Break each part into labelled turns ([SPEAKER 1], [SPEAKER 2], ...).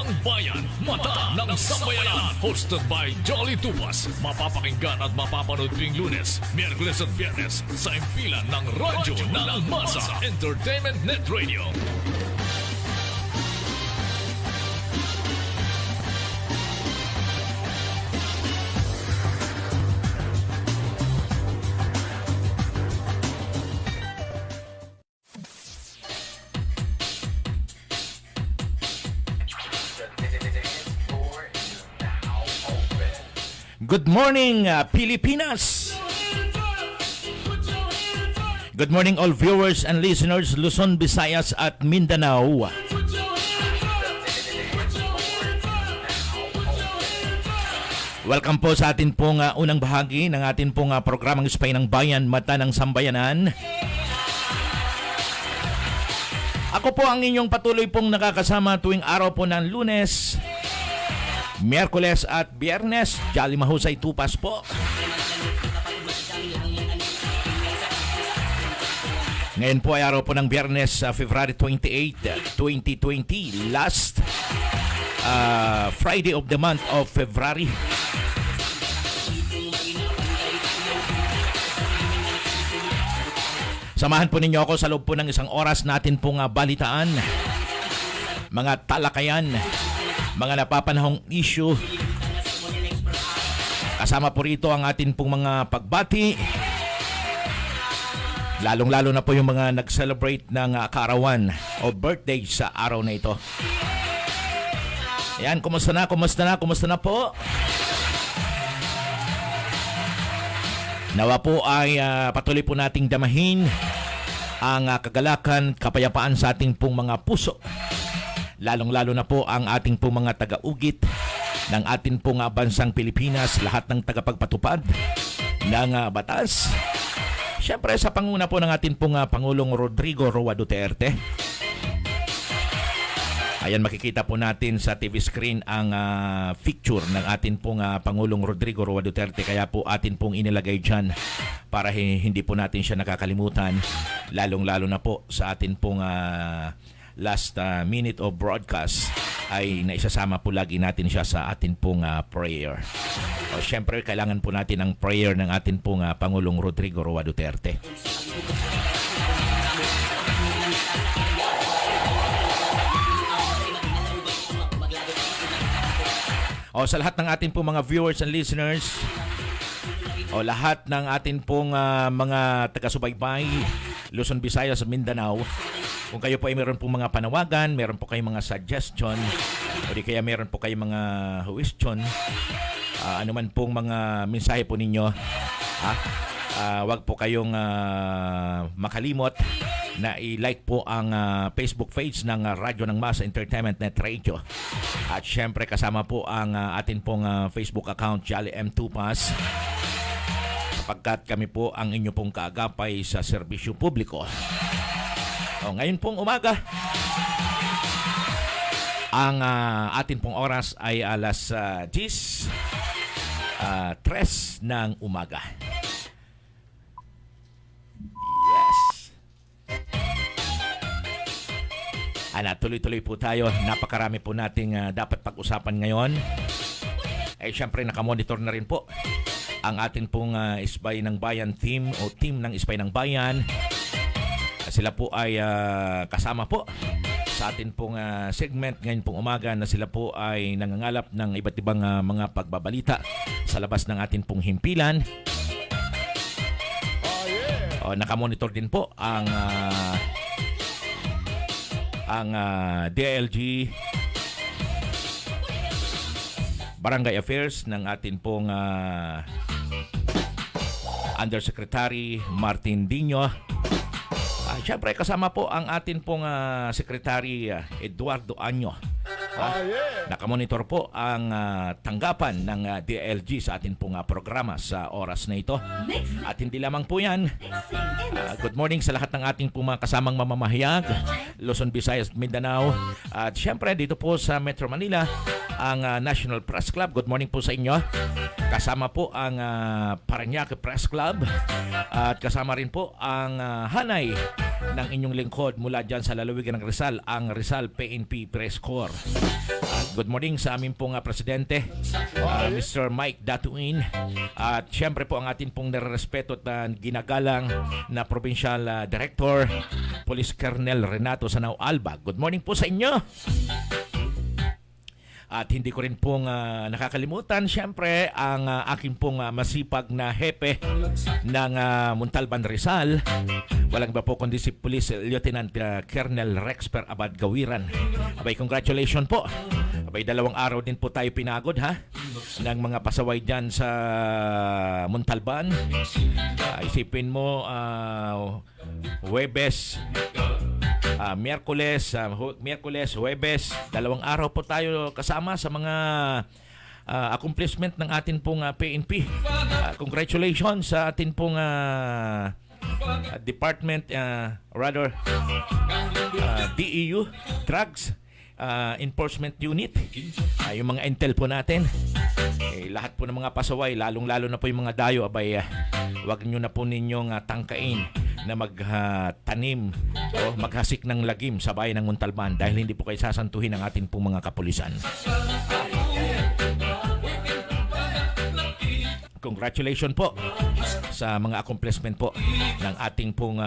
[SPEAKER 1] ng Bayan, Mata ng Sambayanan. Hosted by Jolly Tupas. Mapapakinggan at mapapanood tuwing Lunes, Miyerkules at Biyernes sa impilan ng Radyo ng Masa Entertainment Net Radio.
[SPEAKER 2] Good morning, Pilipinas! Good morning all viewers and listeners Luzon, Visayas at Mindanao. Welcome po sa atin pong unang bahagi ng atin pong programang Ispay ng Bayan, Mata ng Sambayanan. Ako po ang inyong patuloy pong nakakasama tuwing araw po ng Lunes, Miyerkules at Biyernes. Jolly Mahusay Tupas po. Ngayon po ay araw po ng Biyernes, February 28, 2020. Last Friday of the month of February. Samahan po ninyo ako sa loob po ng isang oras natin pong balitaan, mga talakayan, mga napapanahong issue. Kasama po rito ang atin pong mga pagbati, lalong-lalo na po yung mga nag-celebrate ng kaarawan o birthday sa araw na ito. Ayan, kumusta na po? Nawa po ay patuloy po nating damahin ang kagalakan, kapayapaan sa ating pong mga puso. Lalong-lalo na po ang ating pong mga taga-ugit ng ating pong bansang Pilipinas, lahat ng tagapagpatupad ng batas. Siyempre sa panguna po ng ating pong Pangulong Rodrigo Roa Duterte. Ayan, makikita po natin sa TV screen ang picture ng ating pong Pangulong Rodrigo Roa Duterte. Kaya po atin pong inilagay dyan para hindi po natin siya nakakalimutan. Lalong-lalo na po sa ating pong last minute of broadcast ay naisasama po lagi natin siya sa atin pong prayer. O syempre kailangan po natin ang prayer ng atin pong Pangulong Rodrigo Roa Duterte. O sa lahat ng atin pong mga viewers and listeners, o lahat ng atin pong mga taga-subaybay, Luzon, Visayas, Mindanao, kung kayo po ay meron pong mga panawagan, meron po kayong mga suggestion, o di kaya meron po kayong mga question, anuman pong mga mensahe po ninyo, wag po kayong makalimot na i-like po ang Facebook page ng Radyo ng Masa Entertainment Net Radio. At syempre kasama po ang atin pong Facebook account, Jolly M. Tupas, sapagkat kami po ang inyo pong kaagapay sa serbisyo publiko. Ngayon pong umaga, ang atin pong oras ay alas 10:03 ng umaga. Yes. Tuloy-tuloy po tayo. Napakarami po nating dapat pag-usapan ngayon. Siyempre nakamonitor na rin po ang atin pong Ispay ng Bayan team o team ng Ispay ng Bayan. Sila po ay kasama po sa atin pong segment ngayon pong umaga na sila po ay nangangalap ng iba't ibang mga pagbabalita sa labas ng atin pong himpilan. Nakamonitor din po ang DILG Barangay Affairs ng atin pong Undersecretary Martin Dino. Siyempre kasama po ang atin pong Secretary Eduardo Año. Nakamonitor po ang tanggapan ng DILG sa atin pong programa sa oras na ito. At hindi lamang po yan, good morning sa lahat ng ating pong mga kasamang mamamahayag, Luzon, Visayas, Mindanao. At siyempre dito po sa Metro Manila, ang National Press Club. Good morning po sa inyo. Kasama po ang Parañaque Press Club. At kasama rin po ang hanay ng inyong lingkod mula dyan sa lalawigan ng Rizal, ang Rizal PNP Press Corps. At Good morning sa aming pong Presidente, Mr. Mike Datuin. At syempre po ang ating pong nirerespeto at ginagalang na Provincial Director, Police Colonel Renato Sanao Alba. Good morning po sa inyo. At hindi ko rin pong nakakalimutan, syempre, ang aking pong masipag na hepe ng Montalban Rizal. Walang iba po kundi si Police Lieutenant Colonel Rexper Abad Gawiran. Abay, congratulations po. Abay, 2 araw din po tayo pinagod ng mga pasaway dyan sa Montalban. Isipin mo, Huwebes, Miyerkules, Huwebes, 2 araw po tayo kasama sa mga accomplishment ng atin pong PNP. Congratulations sa atin pong department, DEU, Drugs Enforcement Unit. Yung mga intel po natin, lahat po ng mga pasaway, lalong-lalo na po yung mga dayo, abay, wag nyo na po ninyong tangkain na magtanim o maghasik ng lagim sa bayan ng Montalban dahil hindi po kayo sasantuhin ng ating pong mga kapulisan. Congratulations po sa mga accomplishment po ng ating pong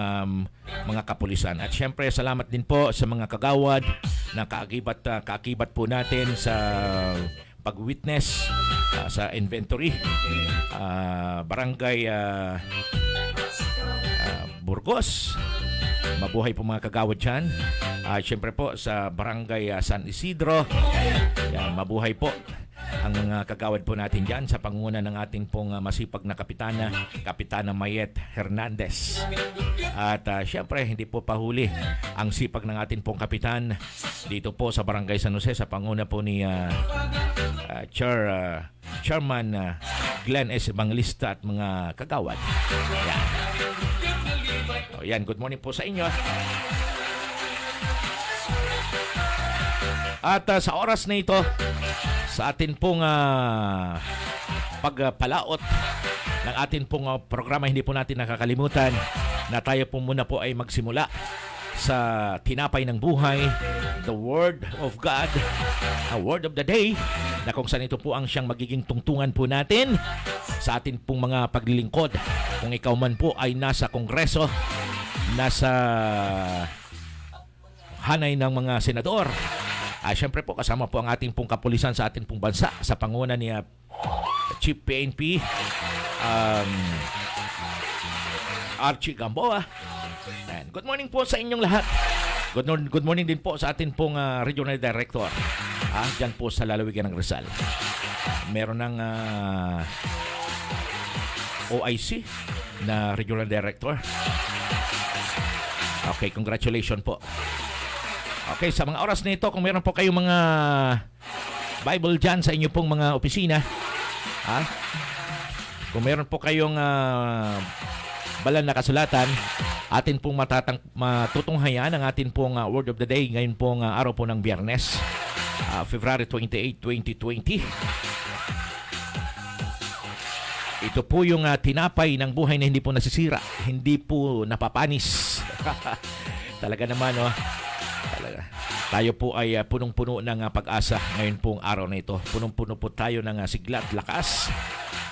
[SPEAKER 2] mga kapulisan. At syempre, salamat din po sa mga kagawad na kaakibat po natin sa pag-witness sa inventory, barangay Burgos. Mabuhay po mga kagawad dyan. Syempre po sa barangay San Isidro. Yan, mabuhay po ang mga kagawad po natin dyan sa pangunguna ng ating pong masipag na Kapitana Mayet Hernandez. At syempre, hindi po pahuli ang sipag ng ating pong kapitan dito po sa Barangay San Jose sa panguna po ni Chairman Glenn S. Banglista at mga kagawad. Yan. Yan, good morning po sa inyo. At sa oras na ito, sa atin pong pagpalaot ng atin pong programa, hindi po natin nakakalimutan na tayo po muna po ay magsimula sa tinapay ng buhay, the Word of God, a Word of the Day, na kung saan ito po ang siyang magiging tungtungan po natin sa atin pong mga paglilingkod. Kung ikaw man po ay nasa Kongreso, nasa hanay ng mga senador, syempre po kasama po ang ating pong kapulisan sa ating pong bansa sa panguna ni Chief PNP Archie Gamboa. And good morning po sa inyong lahat. Good morning din po sa ating pong Regional Director dyan po sa lalawigan ng Rizal. Meron ng OIC na Regional Director. Okay, congratulations po. Okay, sa mga oras na ito, kung meron po kayong mga Bible dyan sa inyo pong mga opisina, kung meron po kayong banal na kasulatan, atin pong matutunghayan ang atin pong Word of the Day ngayon pong araw po ng Biyernes, February 28, 2020. Ito po yung tinapay ng buhay na hindi po nasisira, hindi po napapanis. Talaga naman, talaga. Tayo po ay punong-puno ng pag-asa ngayon pong araw na ito. Punong-puno po tayo ng sigla at lakas.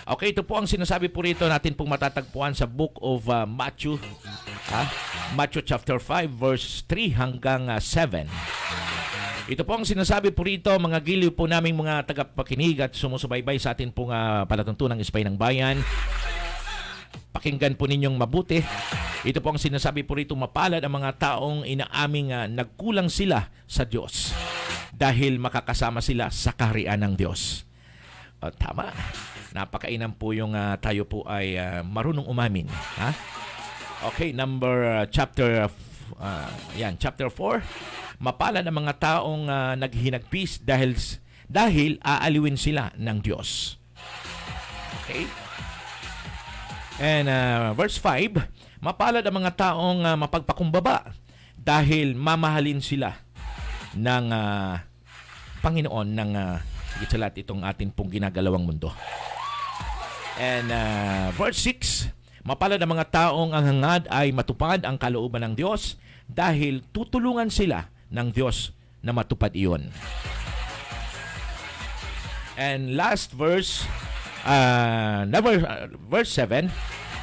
[SPEAKER 2] Okay, ito po ang sinasabi po rito natin pong matatagpuan sa Book of Matthew. Matthew chapter 5 verse 3 hanggang 7. Ito po ang sinasabi po rito, mga giliw po naming mga tagapakinig at sumusubaybay sa atin pong palatuntunang Ispay ng Bayan. Pakinggan po ninyong mabuti. Ito po ang sinasabi po rito, mapalad ang mga taong inaaming nagkulang sila sa Diyos dahil makakasama sila sa kaharian ng Diyos. Tama. Napakainam po yung tayo po ay marunong umamin. Okay, chapter 4. Mapalad ang mga taong naghinagpis dahil aaliwin sila ng Diyos. Okay? And verse 5, mapalad ang mga taong mapagpakumbaba dahil mamahalin sila ng Panginoon ng gitsalat itong atin pong ginagalawang mundo. And verse 6, mapalad ang mga taong ang hangad ay matupad ang kalooban ng Diyos dahil tutulungan sila ng Diyos na matupad iyon. And last verse, verse 7,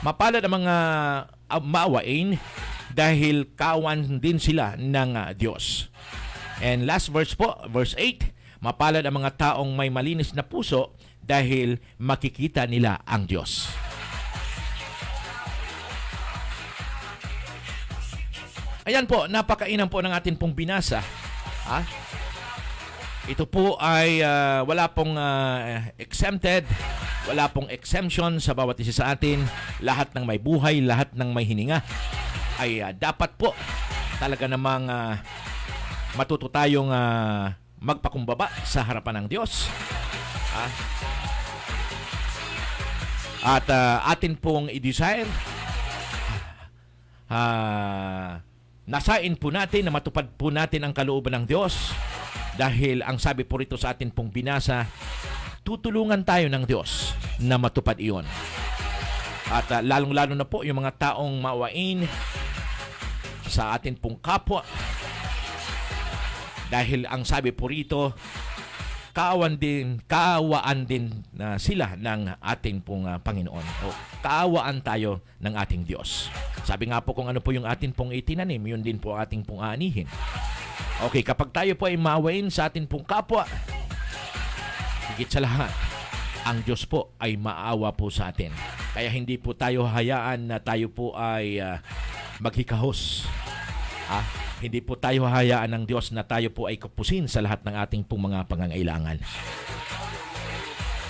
[SPEAKER 2] mapalad ang mga maawain dahil kawan din sila ng Diyos. And last verse po, verse 8, mapalad ang mga taong may malinis na puso dahil makikita nila ang Diyos. Ayan po, napakainam po ng atin pong binasa. Ito po ay wala pong exempted, wala pong exemption sa bawat isa sa atin. Lahat ng may buhay, lahat ng may hininga ay dapat po talaga namang matuto tayong magpakumbaba sa harapan ng Diyos. At atin pong i-desire, nasain po natin na matupad po natin ang kalooban ng Diyos. Dahil ang sabi po rito sa atin pong binasa, tutulungan tayo ng Diyos na matupad iyon. At lalong-lalo na po yung mga taong maawain sa atin pong kapwa. Dahil ang sabi po rito, kaawaan din na sila ng ating pong Panginoon. O kaawaan tayo ng ating Diyos. Sabi nga po kung ano po yung atin pong itinanim, yun din po ating pong aanihin. Okay, kapag tayo po ay maawain sa atin pong kapwa, higit sa lahat, ang Diyos po ay maawa po sa atin. Kaya hindi po tayo hayaan na tayo po ay maghikahos. Hindi po tayo hayaan ng Diyos na tayo po ay kapusin sa lahat ng ating pong mga pangangailangan.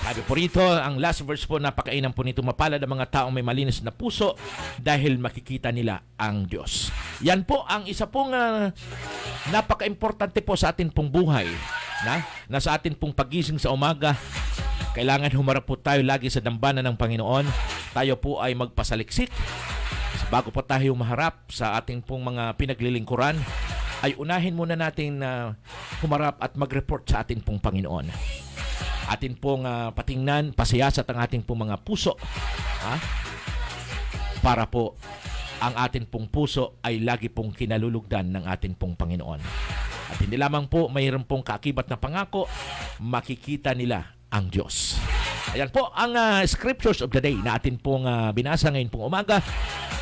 [SPEAKER 2] Sabi po rito, ang last verse po, napakainam po nito, mapalad ang mga taong may malinis na puso dahil makikita nila ang Diyos. Yan po ang isa pong napaka-importante po sa atin pong buhay. Na sa atin pong pagising sa umaga, kailangan humarap po tayo lagi sa dambana ng Panginoon. Tayo po ay magpasaliksik. Bago po tayo maharap sa ating pong mga pinaglilingkuran, ay unahin muna natin humarap at mag-report sa ating pong Panginoon. Atin pong patingnan, pasiyasat ang ating pong mga puso. Para po ang ating pong puso ay lagi pong kinalulugdan ng ating pong Panginoon. At hindi lamang po mayroon pong kaakibat na pangako, makikita nila ang Diyos. Ayan po ang scriptures of the day na atin pong binasa ngayon pong umaga.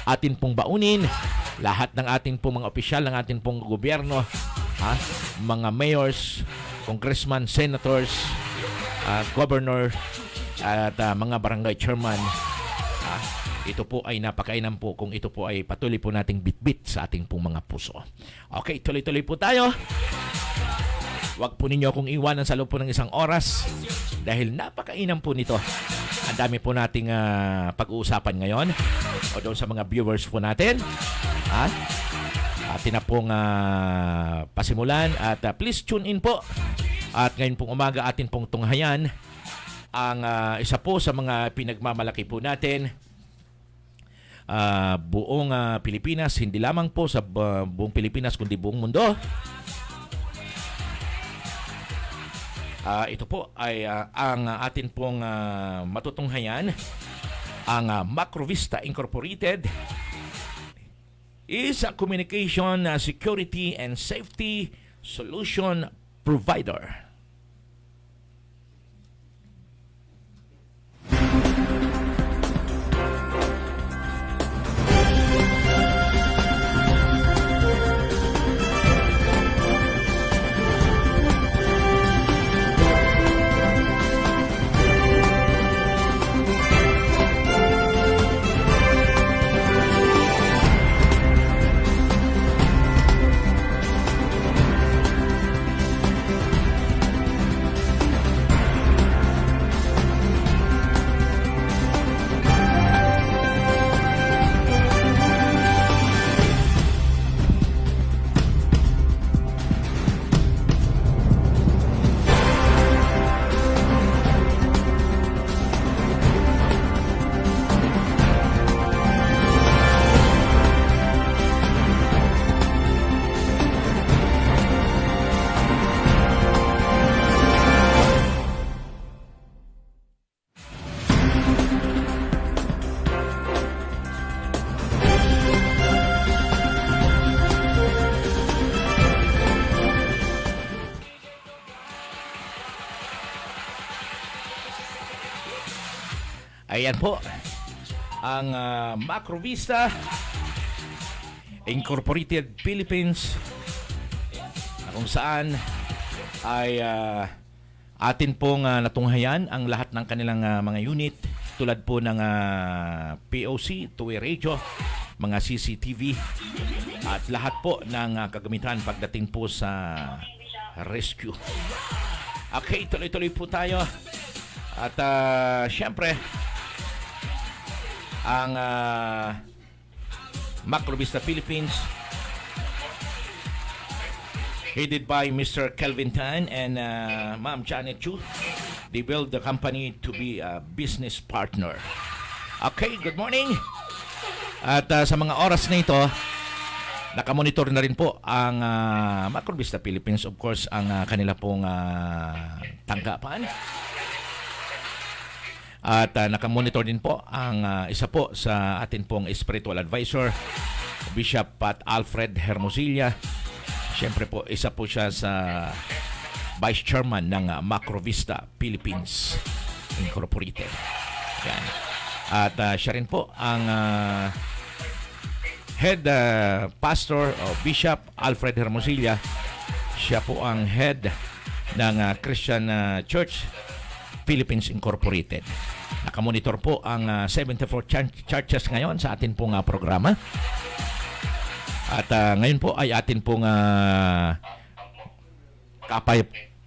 [SPEAKER 2] Atin pong baunin lahat ng ating pong mga opisyal ng ating pong gobyerno, mga mayors, congressman, senators, governor at mga barangay chairman. Ito po ay napakainam po kung ito po ay patuloy po nating bitbit sa ating pong mga puso. Okay, tuloy-tuloy po tayo. Huwag po ninyo akong iwanan sa loob po ng isang oras dahil napakainam po nito. Ang dami po nating pag-uusapan ngayon o doon sa mga viewers po natin. Atin na pong pasimulan at please tune in po. At ngayon pong umaga atin pong tunghayan ang isa po sa mga pinagmamalaki po natin buong Pilipinas, hindi lamang po sa buong Pilipinas kundi buong mundo. Ito po ay ang atin pong matutunghayan. Ang Macrovista Incorporated is a communication security and safety solution provider. Ayan po, ang Macrovista Incorporated Philippines, kung saan ay atin pong natunghayan ang lahat ng kanilang mga unit tulad po ng POC, two-way radio, mga CCTV at lahat po ng kagamitan pagdating po sa rescue. Okay, tuloy-tuloy po tayo. At syempre, ang Macrovista Philippines, headed by Mr. Kelvin Tan and Ma'am Janet Chu, they build the company to be a business partner. Okay, good morning. At sa mga oras na ito, nakamonitor na rin po ang Macrovista Philippines, of course, ang kanila pong tanggapan. At nakamonitor din po ang isa po sa atin pong spiritual advisor, Bishop Pat Alfred Hermosilla. Siyempre po, isa po siya sa Vice Chairman ng Macrovista Philippines Incorporated. Yan. At siya rin po ang Head Pastor o Bishop Alfred Hermosilla. Siya po ang Head ng Christian Church Philippines Incorporated. Nakamonitor po ang 74 churches ngayon sa atin pong programa. At ngayon po ay atin pong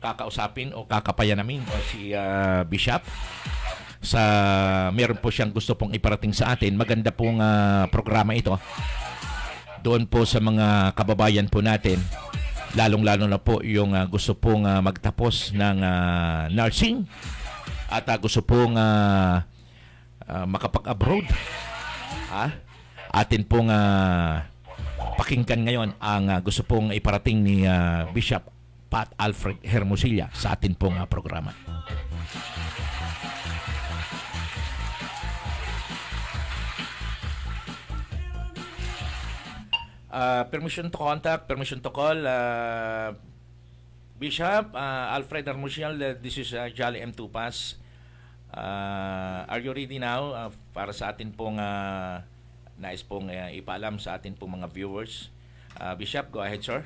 [SPEAKER 2] kakausapin o kakapaya namin si Bishop sa meron po siyang gusto pong iparating sa atin. Maganda pong programa ito doon po sa mga kababayan po natin, lalong-lalo na po yung gusto pong magtapos ng nursing at gusto pong makapag-abroad. Atin pong pakinggan ngayon ang gusto pong iparating ni Bishop Pat Alfred Hermosilla sa atin pong programa. Permission to contact, permission to call. Bishop Alfred Hermosilla, this is Jolly M. Tupas. Are you ready now para sa atin pong nais pong ipaalam sa atin pong mga viewers? Bishop, go ahead, sir.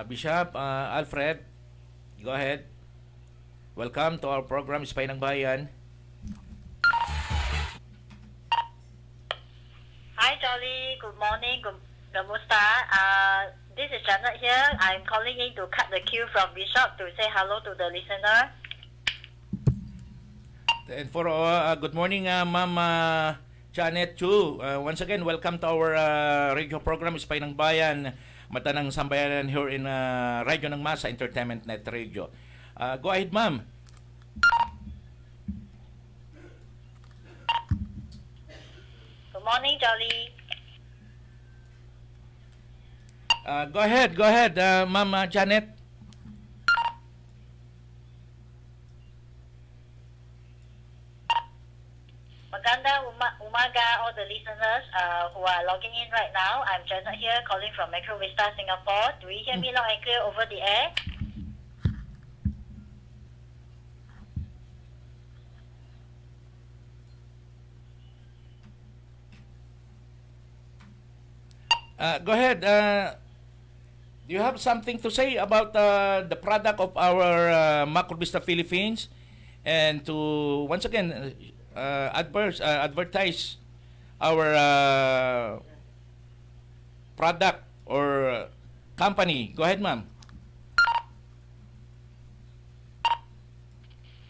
[SPEAKER 2] Bishop Alfred, go ahead. Welcome to our program, Spay ng Bayan.
[SPEAKER 3] Hi, Jolly. Good morning. Kamusta? This is Janet here. I'm calling in to cut the queue from Bishop to say hello to the listener.
[SPEAKER 2] And for good morning, Ma'am Janet Chu. Once again, welcome to our radio program, Spay ng Bayan, Mata ng Sambayanan here in Radio ng Masa, Entertainment Net Radio. Go ahead, ma'am.
[SPEAKER 3] Good morning, Jolly.
[SPEAKER 2] Go ahead, Ma'am Janet.
[SPEAKER 3] Maganda umaga, all the listeners who are logging in right now. I'm Janet here, calling from Macrovista, Singapore. Do you hear me loud and clear over the air?
[SPEAKER 2] Go ahead. Do you have something to say about the product of our Macrovista Philippines, and to once again advertise our product or company? Go ahead, ma'am.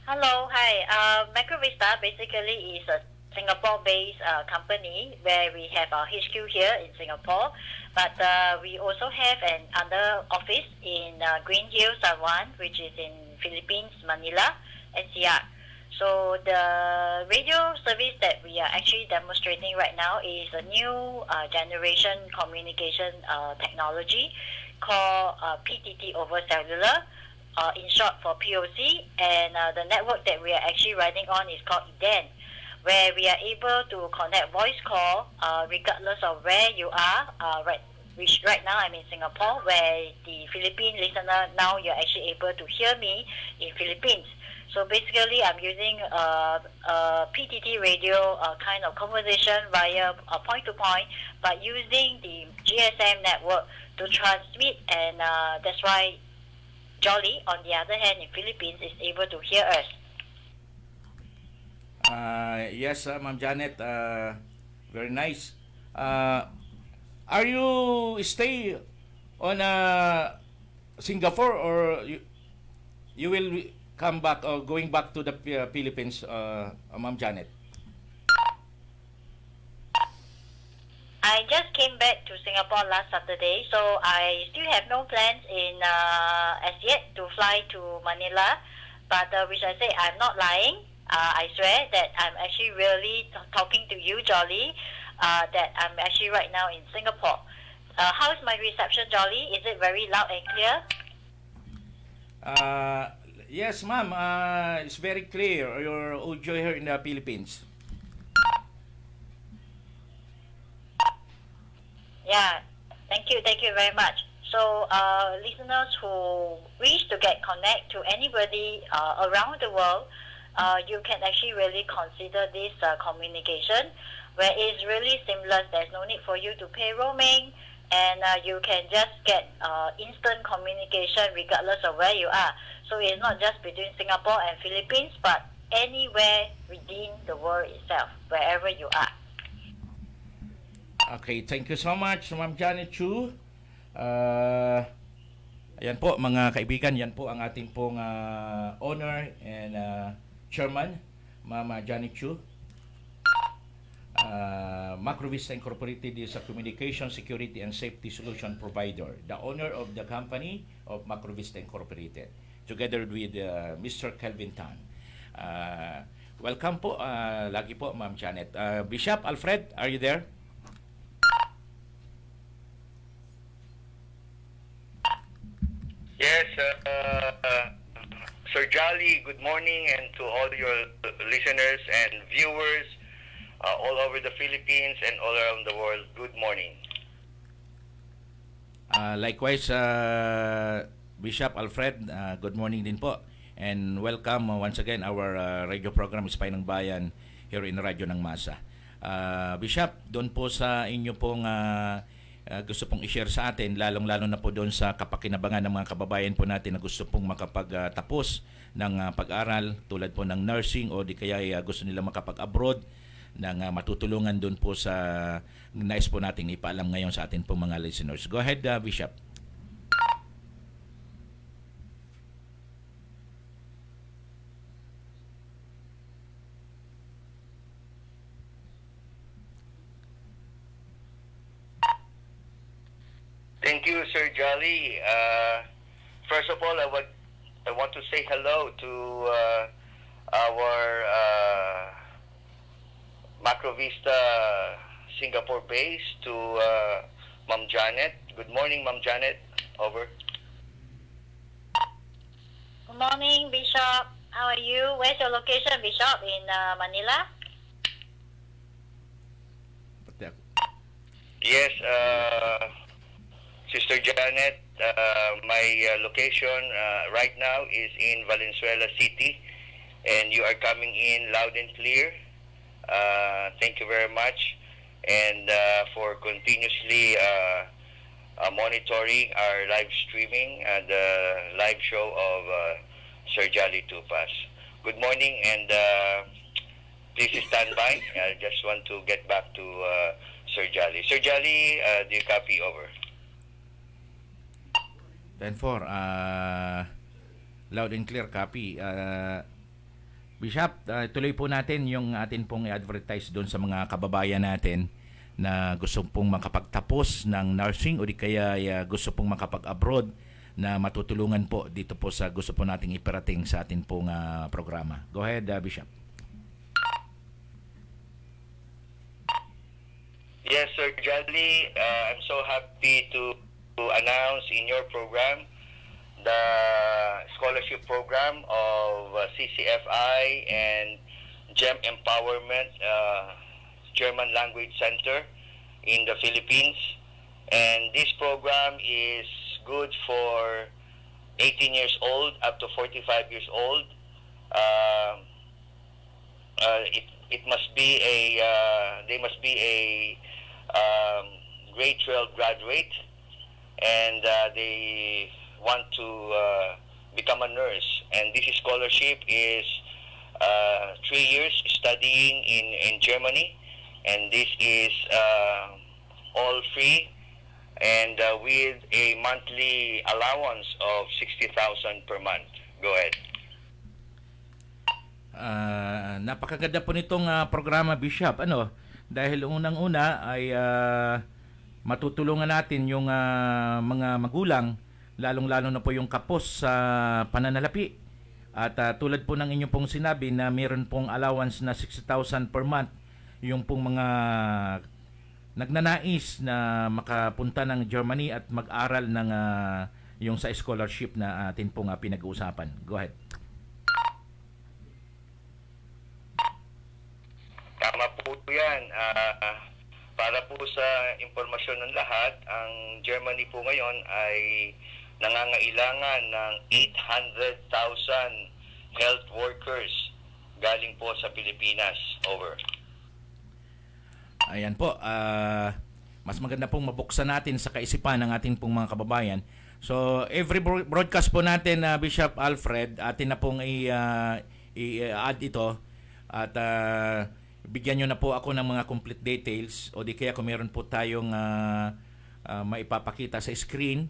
[SPEAKER 3] Hello, hi. Macrovista basically is a Singapore-based company where we have our HQ here in Singapore, but we also have another office in Green Hills, Taiwan, which is in Philippines, Manila, NCR. So the radio service that we are actually demonstrating right now is a new generation communication technology called PTT over cellular, in short for POC, and the network that we are actually riding on is called EDEN, where we are able to connect voice call regardless of where you are, right which right now I'm in Singapore, where the Philippine listener, now you're actually able to hear me in Philippines. So basically, I'm using PTT radio kind of conversation via point-to-point, but using the GSM network to transmit, and that's why Jolly, on the other hand, in Philippines, is able to hear us.
[SPEAKER 2] Yes, Ma'am Janet, very nice. Are you stay on Singapore, or you will come back or going back to the Philippines, Ma'am Janet?
[SPEAKER 3] I just came back to Singapore last Saturday, so I still have no plans in as yet to fly to Manila. But which I say, I'm not lying. I swear that I'm actually really talking to you, Jolly. That I'm actually right now in Singapore. How's my reception, Jolly? Is it very loud and clear?
[SPEAKER 2] Yes, ma'am. It's very clear. Your audio here in the Philippines.
[SPEAKER 3] Yeah, thank you very much. So, listeners who wish to get connect to anybody around the world, you can actually really consider this communication, where it's really seamless. There's no need for you to pay roaming, and you can just get instant communication regardless of where you are. So it's not just between Singapore and Philippines, but anywhere within the world itself, wherever you are.
[SPEAKER 2] Okay, thank you so much, Ma'am Janet Chu. Ayan po, mga kaibigan, yan po ang ating pong owner and chairman, Ma'am Janet Chu. Macrovista Incorporated is a communication, security, and safety solution provider, the owner of the company of Macrovista Incorporated, together with Mr. Kelvin Tan. Welcome po, lagi po, Ma'am Janet. Bishop Alfred, are you there?
[SPEAKER 4] Yes, Sir Jolly, good morning, and to all your listeners and viewers all over the Philippines and all around the world, good morning.
[SPEAKER 2] Likewise, Bishop Alfred, good morning din po. And welcome once again our radio program Ispay ng Bayan here in Radyo ng Masa. Bishop, doon po sa inyo pong gusto pong i-share sa atin, lalong-lalo na po doon sa kapakinabangan ng mga kababayan po natin na gusto pong makapagtapos ng pag-aral tulad po ng nursing o di kaya gusto nila makapag-abroad ng matutulungan doon po sa nais po nating ipaalam ngayon sa atin pong mga listeners. Go ahead, Bishop.
[SPEAKER 4] Thank you, Sir Jolly. First of all, I want to say hello to our Macrovista Singapore base, to Ma'am Janet. Good morning, Ma'am Janet. Over.
[SPEAKER 3] Good morning, Bishop. How are you? Where's your location, Bishop? In Manila?
[SPEAKER 4] Yes, Sister Janet, my location right now is in Valenzuela City, and you are coming in loud and clear. Thank you very much, and for continuously monitoring our live streaming and the live show of Sir Jolly Tupas. Good morning, and please stand by. I just want to get back to Sir Jolly. Sir Jolly, do you copy? Over.
[SPEAKER 2] 10-4, loud and clear copy. Bishop, tuloy po natin yung atin pong i-advertise doon sa mga kababayan natin na gusto pong makapagtapos ng nursing o di kaya gusto pong makapag-abroad na matutulungan po dito po sa gusto po nating iparating sa atin pong programa. Go ahead, Bishop.
[SPEAKER 4] Yes, Sir Jolly, I'm so happy to announce in your program the scholarship program of CCFI and GEM Empowerment German Language Center in the Philippines. And this program is good for 18 years old up to 45 years old. It must be they must be a grade 12 graduate, and they want to become a nurse. And this scholarship is 3 years studying in Germany, and this is all free, and with a monthly allowance of 60,000 per month. Go ahead.
[SPEAKER 2] Napakaganda po nitong programa, Bishop. Dahil unang-una ay matutulungan natin yung mga magulang, lalong-lalo na po yung kapos sa pananalapi. At tulad po ng inyong pong sinabi na mayroon pong allowance na 60,000 per month, yung pong mga nagnanais na makapunta ng Germany at mag-aral ng yung sa scholarship na atin pong pinag-uusapan. Go ahead.
[SPEAKER 4] Tama po yan. Para po sa impormasyon ng lahat, ang Germany po ngayon ay nangangailangan ng 800,000 health workers galing po sa Pilipinas. Over.
[SPEAKER 2] Ayan po, mas maganda pong mabuksan natin sa kaisipan ng ating pong mga kababayan. So, every broadcast po natin, Bishop Alfred, atin na pong i-add ito at bigyan nyo na po ako ng mga complete details o di kaya kung meron po tayong maipapakita sa screen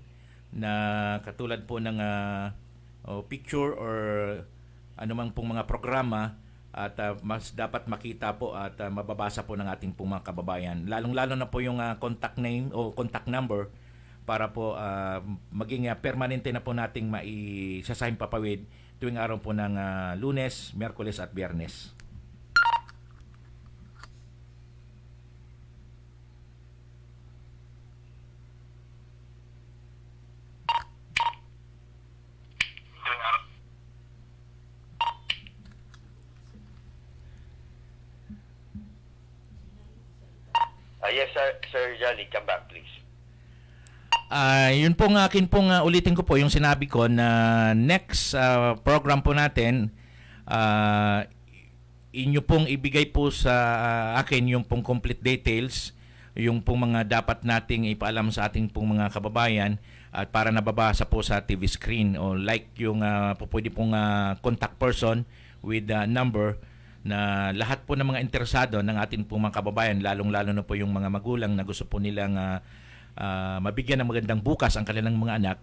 [SPEAKER 2] na katulad po ng picture or anumang pong mga programa at mas dapat makita po at mababasa po ng ating pong mga kababayan. Lalong-lalo na po yung contact name o contact number para po maging permanente na po nating maisasahing papawid tuwing araw po ng Lunes, Miyerkules at Biyernes.
[SPEAKER 4] Yes, Sir Jolly, come back, please.
[SPEAKER 2] Yun pong akin pong ulitin ko po yung sinabi ko na next program po natin, inyo pong ibigay po sa akin yung pong complete details, yung pong mga dapat nating ipaalam sa ating pong mga kababayan at para nababasa po sa TV screen o like yung pwede pong contact person with number na lahat po ng mga interesado ng ating pong mga kababayan, lalong-lalo na po yung mga magulang na gusto po nilang mabigyan ng magandang bukas ang kanilang mga anak,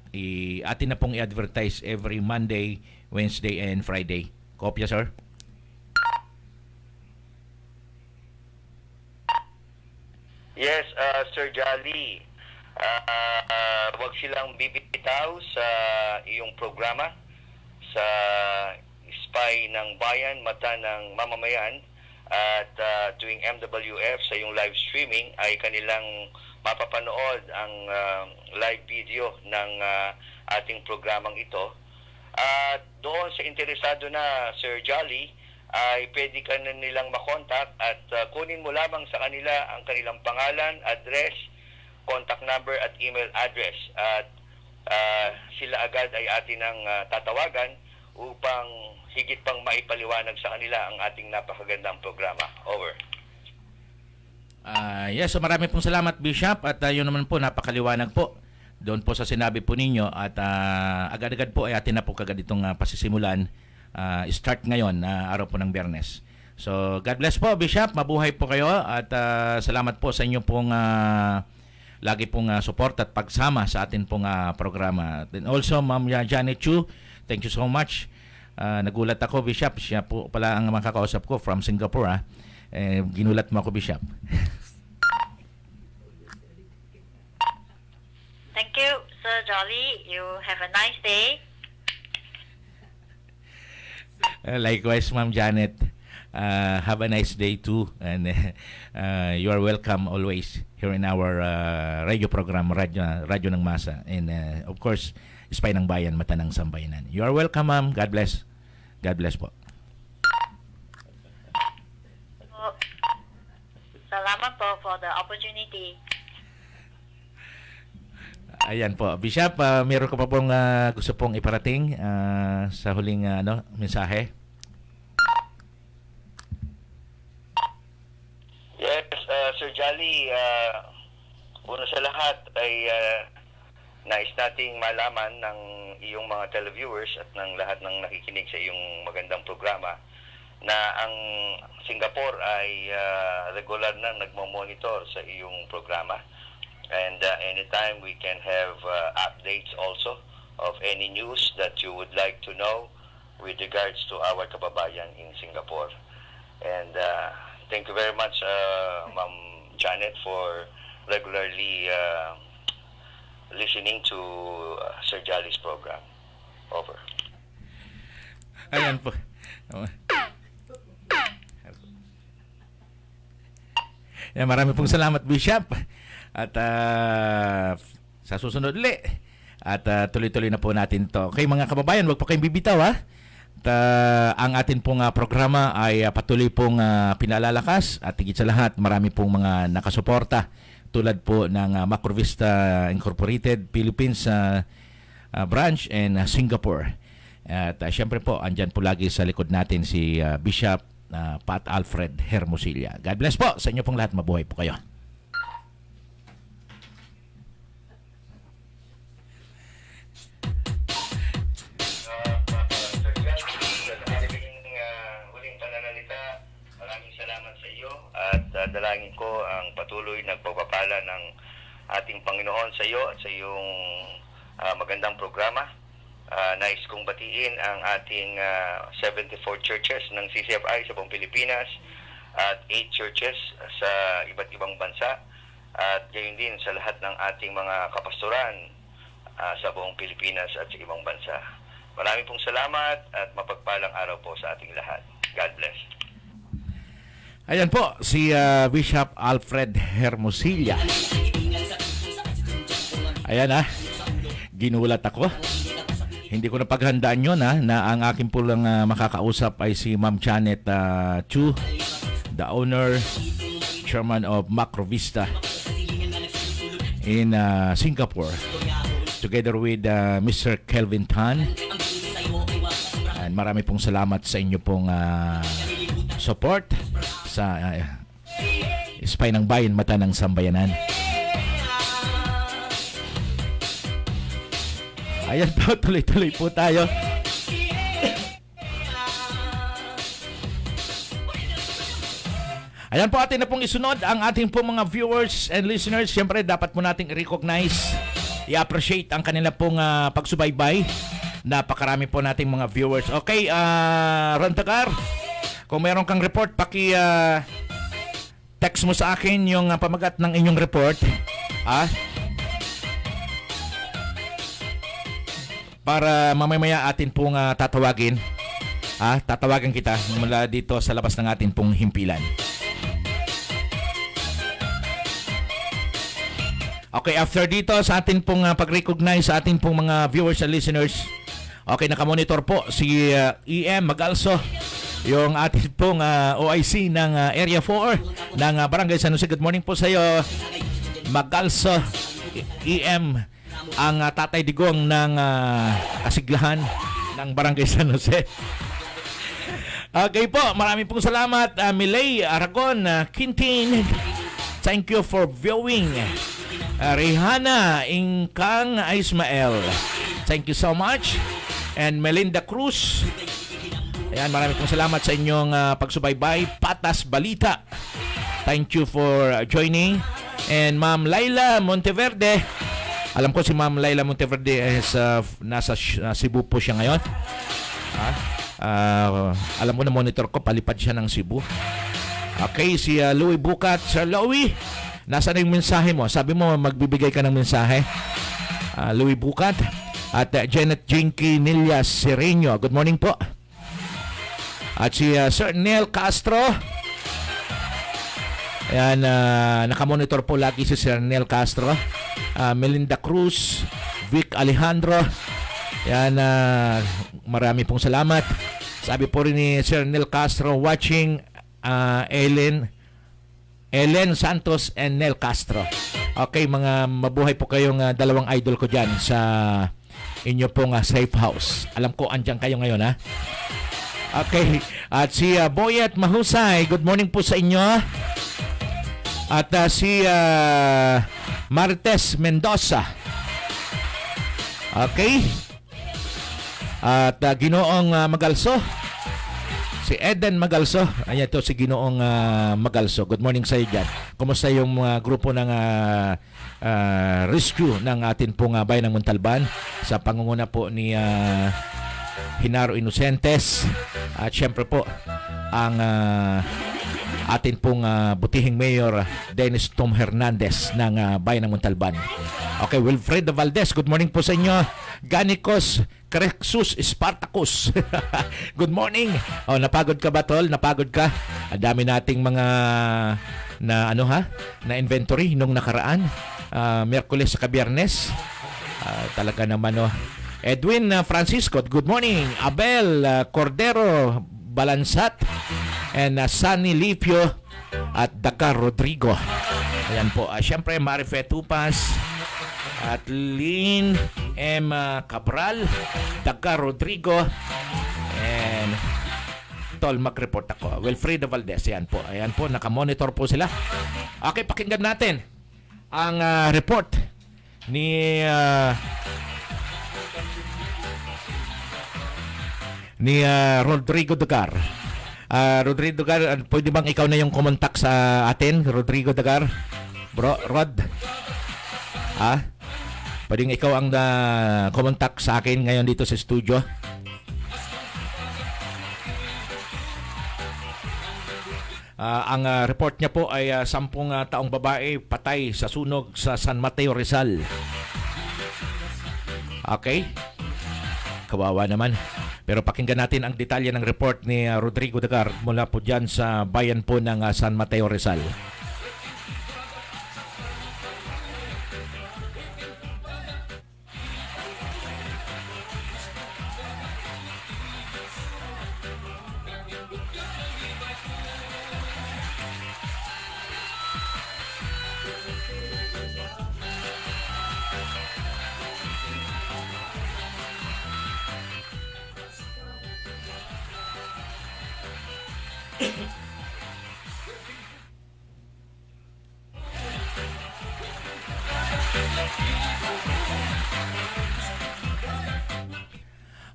[SPEAKER 2] atin na pong i-advertise every Monday, Wednesday, and Friday. Kopya, sir?
[SPEAKER 4] Yes, Sir Jolly. Huwag silang bibitaw sa iyong programa sa Spy ng Bayan, Mata ng Mamamayan, at tuwing MWF sa iyong live streaming ay kanilang mapapanood ang live video ng ating programang ito. At doon sa interesado na, Sir Jolly, ay pwede ka na nilang makontak at kunin mo lamang sa kanila ang kanilang pangalan, address, contact number at email address. At sila agad ay atin ang tatawagan upang higit pang maipaliwanag sa kanila ang ating napakagandang programa. Over.
[SPEAKER 2] Yes, so marami pong salamat, Bishop, at yun naman po, napakaliwanag po doon po sa sinabi po ninyo at agad-agad po ay atin na po kagad itong pasisimulan. Start ngayon, araw po ng Biyernes. So, God bless po, Bishop. Mabuhay po kayo at salamat po sa inyo pong lagi pong support at pagsama sa atin pong programa. And also, Ma'am Janet Chu, thank you so much. Nagulat ako, Bishop. Siya po pala ang makakausap ko from Singapore. Ginulat mo ako, Bishop.
[SPEAKER 3] Thank you, Sir Jolly. You have a nice day.
[SPEAKER 2] Likewise, Ma'am Janet. Have a nice day too. And you are welcome always here in our radio program, Radyo ng Masa. And of course, Spy ng Bayan, Mata ng Sambayanan. You are welcome, ma'am. God bless. God bless po.
[SPEAKER 3] Salamat po for the opportunity.
[SPEAKER 2] Ayan po. Bishop, meron ka pa pong gusto pong iparating sa huling mensahe?
[SPEAKER 4] Yes, Sir Jolly, una sa lahat ay nais nating malaman ng iyong mga televiewers at ng lahat ng nakikinig sa iyong magandang programa na ang Singapore ay regular na nagmo-monitor sa iyong programa. And anytime we can have updates also of any news that you would like to know with regards to our kababayan in Singapore. And thank you very much, Ma'am Janet, for regularly listening to Sir Jolly's program. Over.
[SPEAKER 2] Ayan po. Yan, marami pong salamat, Bishop. At sa susunod ulit. At tuloy-tuloy na po natin to. Okay, mga kababayan, wag po kayong bibitaw, ha? At ang atin pong programa ay patuloy pong pinalalakas. At higit sa lahat, marami pong mga nakasuporta. Tulad po ng Macrovista Incorporated, Philippines branch and Singapore. At syempre po, andyan po lagi sa likod natin si Bishop Pat Alfred Hermosilla. God bless po sa inyo pong lahat. Mabuhay po kayo.
[SPEAKER 4] Huling pananalita, maraming salamat sa iyo at dalangin ko ang patuloy na pagpapala ng ating Panginoon sa iyo at sa iyong magandang programa. Nais kong batiin ang ating 74 churches ng CCFI sa buong Pilipinas at 8 churches sa iba't ibang bansa at gayon din sa lahat ng ating mga kapastoran sa buong Pilipinas at sa ibang bansa. Maraming pong salamat at mapagpalang araw po sa ating lahat. God bless.
[SPEAKER 2] Ayan po, si Bishop Alfred Hermosilla. Ayan ginulat ako. Hindi ko na paghandaan yun na ang akin po lang makakausap ay si Ma'am Janet Chu, the owner, chairman of Macrovista in Singapore, together with Mr. Kelvin Tan. And marami pong salamat sa inyo pong support sa Ispay ng Bayan, Mata ng Sambayanan. Ayan po, tuloy-tuloy po tayo. Ayan po, atin na pong isunod ang ating pong mga viewers and listeners. Siyempre, dapat po nating i-recognize, i-appreciate ang kanila pong pagsubaybay. Napakarami po nating mga viewers. Okay, Rontagar, kung meron kang report, text mo sa akin yung pamagat ng inyong report. Para mamaya atin pong tatawagin. Tatawagan kita mula dito sa labas ng atin pong himpilan. Okay, after dito sa atin pong pag-recognize sa atin pong mga viewers and listeners. Okay, nakamonitor po si EM Magalso, yung atin pong OIC ng Area 4 ng Barangay San Jose. Good morning po sa iyo, Magalso EM, ang tatay digong ng kasiglahan ng Barangay San Jose. Okay po, maraming pong salamat, Milay Aragon, Quintin, thank you for viewing. Rihanna Ingkang Ismael, thank you so much. And Melinda Cruz, ayan, maraming pong salamat sa inyong pagsubaybay. Patas Balita, thank you for joining. And Ma'am Laila Monteverde, alam ko si Ma'am Laila Monteverde is nasa Cebu po siya ngayon. Alam mo na, monitor ko, palipad siya ng Cebu. Okay, si Louie Bukat. Sir Louie, nasaan yung mensahe mo? Sabi mo magbibigay ka ng mensahe. Louie Bukat. At Janet Jinky Nilias Sereno, good morning po. At si Sir Neil Castro. Ayan, nakamonitor po lagi si Sir Neil Castro. Melinda Cruz, Vic Alejandro. Ayan, marami pong salamat. Sabi po rin ni Sir Neil Castro, watching Ellen Santos and Nel Castro. Okay, mga mabuhay po kayong dalawang idol ko dyan sa inyo pong safe house. Alam ko, andyan kayo ngayon, ha? Okay. At si Boyet Mahusay, good morning po sa inyo. At si Martes Mendoza. Okay. At Ginoong Magalso. Si Eden Magalso. Ayan to si Ginoong Magalso. Good morning sa iyo dyan. Kumusta yung grupo ng rescue ng atin pong bayan ng Montalban sa pangunguna po ni Hinaro Inocentes at syempre po ang atin pong butihing Mayor Dennis Tom Hernandez ng bayan ng Montalban. Okay, Wilfredo Valdez, good morning po sa inyo. Ganicos Crexus Spartacus. Good morning. Oh, napagod ka ba, tol? Napagod ka? Ang dami nating mga na inventory nung nakaraan. Miyerkules sa Biyernes. Talaga naman, oh. Edwin Francisco, good morning. Abel Cordero Balansat and Sunny Lipio at Dakar Rodrigo. Ayan po. Siyempre, Marife Tupas at Lynn M. Cabral, Dakar Rodrigo, and Tol, mag-report ako. Wilfredo Valdez, ayan po, nakamonitor po sila. Okay, pakinggan natin ang report ni Rodrigo Dagar. Rodrigo Dagar, pwede bang ikaw na yung kumontak sa atin, Rodrigo Dagar? Bro, Rod? Pwedeng ikaw ang kumontak sa akin ngayon dito sa studio? Ang report niya po ay 10 taong babae patay sa sunog sa San Mateo, Rizal. Okay? Kawawa naman. Pero pakinggan natin ang detalye ng report ni Rodrigo Dagar mula po dyan sa bayan po ng San Mateo, Rizal.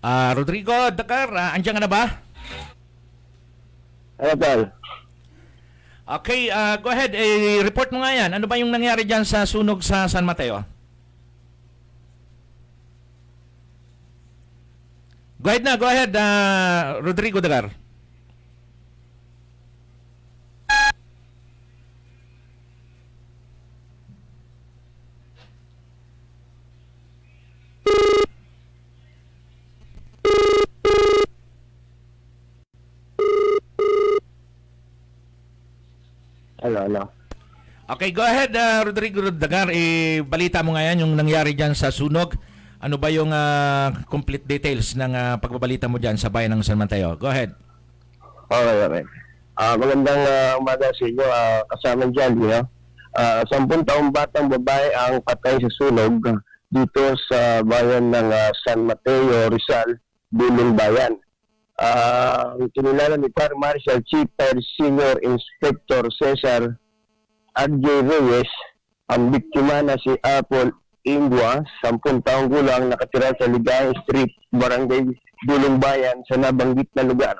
[SPEAKER 2] Rodrigo Dagar, andyan ka na ba?
[SPEAKER 5] Ano, Tol?
[SPEAKER 2] Okay, go ahead. Report mo nga yan. Ano ba yung nangyari dyan sa sunog sa San Mateo? Go ahead, Rodrigo Dagar.
[SPEAKER 5] Ano?
[SPEAKER 2] Okay, go ahead, Rodrigo Dagar. Balita mo nga yan yung nangyari dyan sa sunog. Ano ba yung complete details ng pagbabalita mo dyan sa bayan ng San Mateo? Go ahead.
[SPEAKER 5] Okay. Magandang umaga sa inyo. Kasama dyan, 10 taong batang babae ang patay sa sunog dito sa bayan ng San Mateo, Rizal, Bulong Bayan. Kinilala ni Par Marshal Chief Senior Inspector Cesar R.J. Reyes, ang biktima na si Apple Ingwa, 10 taong gulang, nakatira sa Ligay Street, Barangay Bulong Bayan sa nabanggit na lugar.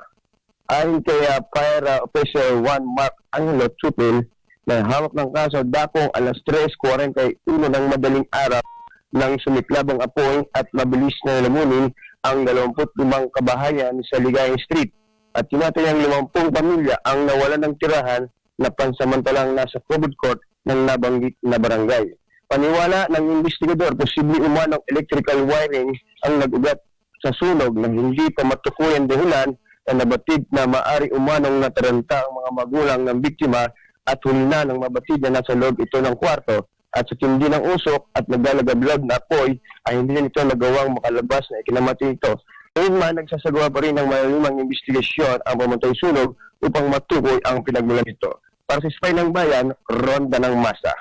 [SPEAKER 5] Ayon kay Fire Officer 1 Mark Angelo Chupil, na hawak ng kaso dakong alas 3:41 ng madaling araw nang sumiklab ang apoy at mabilis na lamunin ang 25 kabahayan sa Ligay Street at tinatayang 50 pamilya ang nawalan ng tirahan na pansamantalang nasa COVID court ng nabanggit na barangay. Paniwala ng investigador, posible umanong electrical wiring ang nag-ugat sa sunog na hindi pa matukoy ang dahilan na nabatid na maari umanong nataranta ang mga magulang ng biktima at huli na ng mabatid na nasa loob ito ng kwarto at sa tindi ng usok at naglalagablab na apoy ay hindi nito nagawang makalabas na ikinamatay ito. Ngayon man, nagsasagawa pa rin ng malalimang investigasyon ang pamatay sunog upang matukoy ang pinagmulan nito. Para sa Spy ng Bayan, Ronda ng Masa.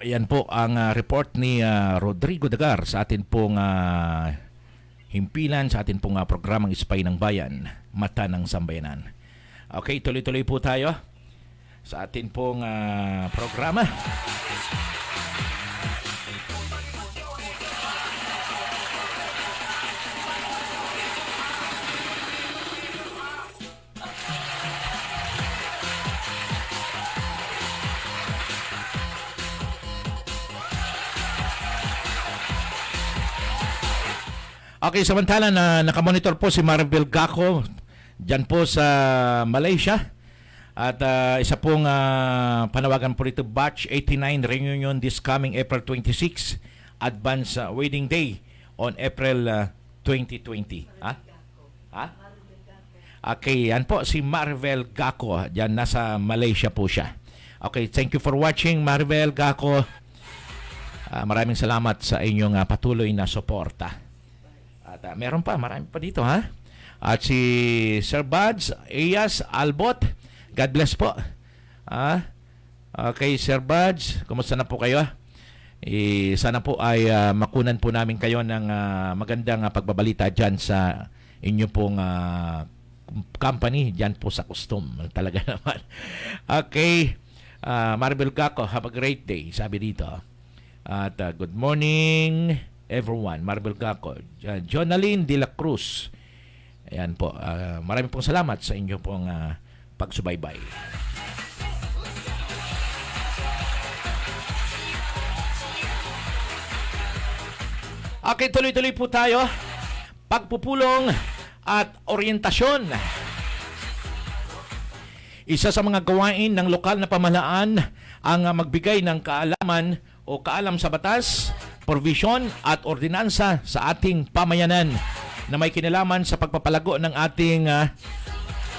[SPEAKER 2] Yan po ang report ni Rodrigo Dagar sa atin pong himpilan, sa atin pong programang Ispay ng Bayan, Mata ng Sambayanan. Okay, tuloy-tuloy po tayo sa atin pong programa. Okay, samantala na nakamonitor po si Marvel Gaco dyan po sa Malaysia. At isa pong panawagan po rito, Batch 89 reunion this coming April 26, Advance Wedding Day on April 2020. Ha? Okay, yan po si Marvel Gaco. Dyan nasa Malaysia po siya. Okay, thank you for watching, Marvel Gaco. Maraming salamat sa inyong patuloy na suporta. At meron pa, marami pa dito, ha? At si Sir Buds Eyas Albot, God bless po. Okay, Sir Buds, kumusta na po kayo? Sana po ay makunan po namin kayo ng magandang pagbabalita dyan sa inyo pong company, dyan po sa custom. Talaga naman. Okay, Maribel Gaco, have a great day, sabi dito. At good morning, everyone. Maribel Gaco, Jonaline de la Cruz. Ayan po. Maraming pong salamat sa inyo pong pagsubaybay. Okay, tuloy-tuloy po tayo. Pagpupulong at oryentasyon. Isa sa mga gawain ng lokal na pamahalaan ang magbigay ng kaalaman o kaalam sa batas, provision at ordinansa sa ating pamayanan na may kinalaman sa pagpapalago ng ating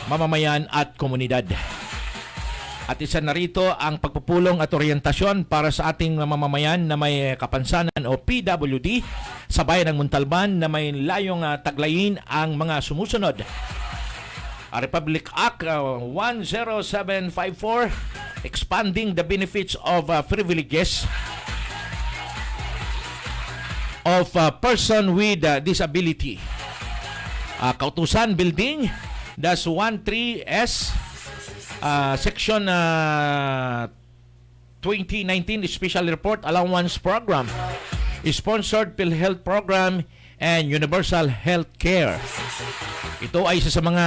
[SPEAKER 2] mamamayan at komunidad. At isa na rito ang pagpupulong at oryentasyon para sa ating mamamayan na may kapansanan o PWD sa bayan ng Montalban na may layong taglayin ang mga sumusunod. Republic Act 10754, expanding the benefits of privileges of a person with disability. Kautusan Building, that's 13S, Section 2019 Special Report Allowance Program, Sponsored PhilHealth Program, and Universal Health Care. Ito ay isa sa mga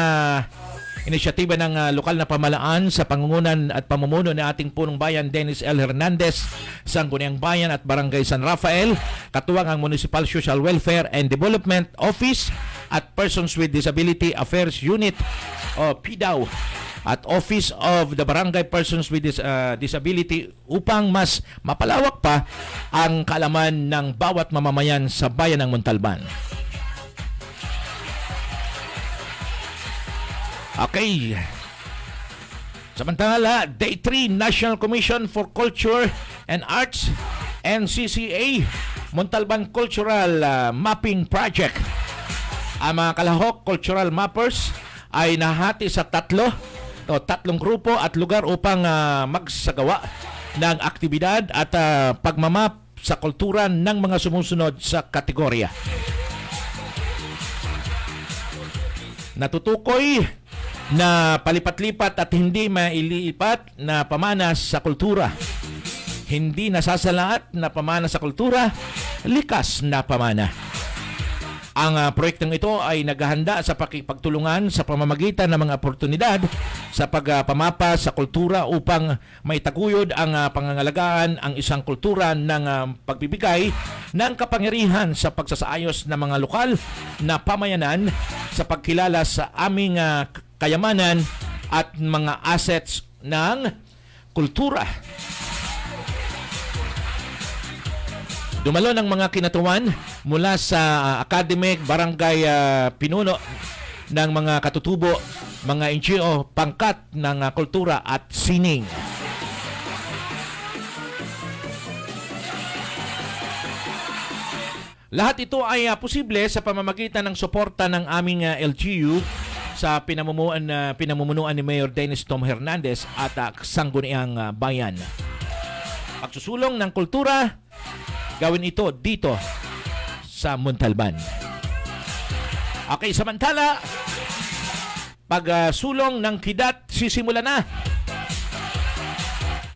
[SPEAKER 2] inisyatiba ng lokal na pamahalaan sa pangungunan at pamumuno ng ating punong bayan Dennis L. Hernandez, Sangguniang Bayan at Barangay San Rafael, katuwang ang Municipal Social Welfare and Development Office at Persons with Disability Affairs Unit o PDAW at Office of the Barangay Persons with Disability upang mas mapalawak pa ang kaalaman ng bawat mamamayan sa bayan ng Montalban. Okay. Samantala, Day 3 National Commission for Culture and Arts, NCCA, Montalban Cultural Mapping Project. Ang mga kalahok cultural mappers ay nahati sa tatlong grupo at lugar upang magsagawa ng aktibidad at pagmamap sa kultura ng mga sumusunod sa kategorya. Natutukoy na palipat-lipat at hindi mailipat na pamanas sa kultura. Hindi nasasalaat na pamana sa kultura, likas na pamana. Ang proyektong ito ay naghahanda sa pakipagtulungan sa pamamagitan ng mga oportunidad sa pagpamapa sa kultura upang maitaguyod ang pangangalagaan ang isang kultura ng pagbibigay ng kapangyarihan sa pagsasaayos ng mga lokal na pamayanan sa pagkilala sa aming kayamanan at mga assets ng kultura. Dumalo ng mga kinatuan mula sa academic, barangay pinuno ng mga katutubo, mga NGO, pangkat ng kultura at sining. Lahat ito ay posible sa pamamagitan ng suporta ng aming LGU sa pinamumunuan ni Mayor Dennis Tom Hernandez at Sangguniang Bayan. pagsusulong ng kultura, gawin ito dito sa Montalban. Okay, samantala, pagsulong ng kidat, sisimula na.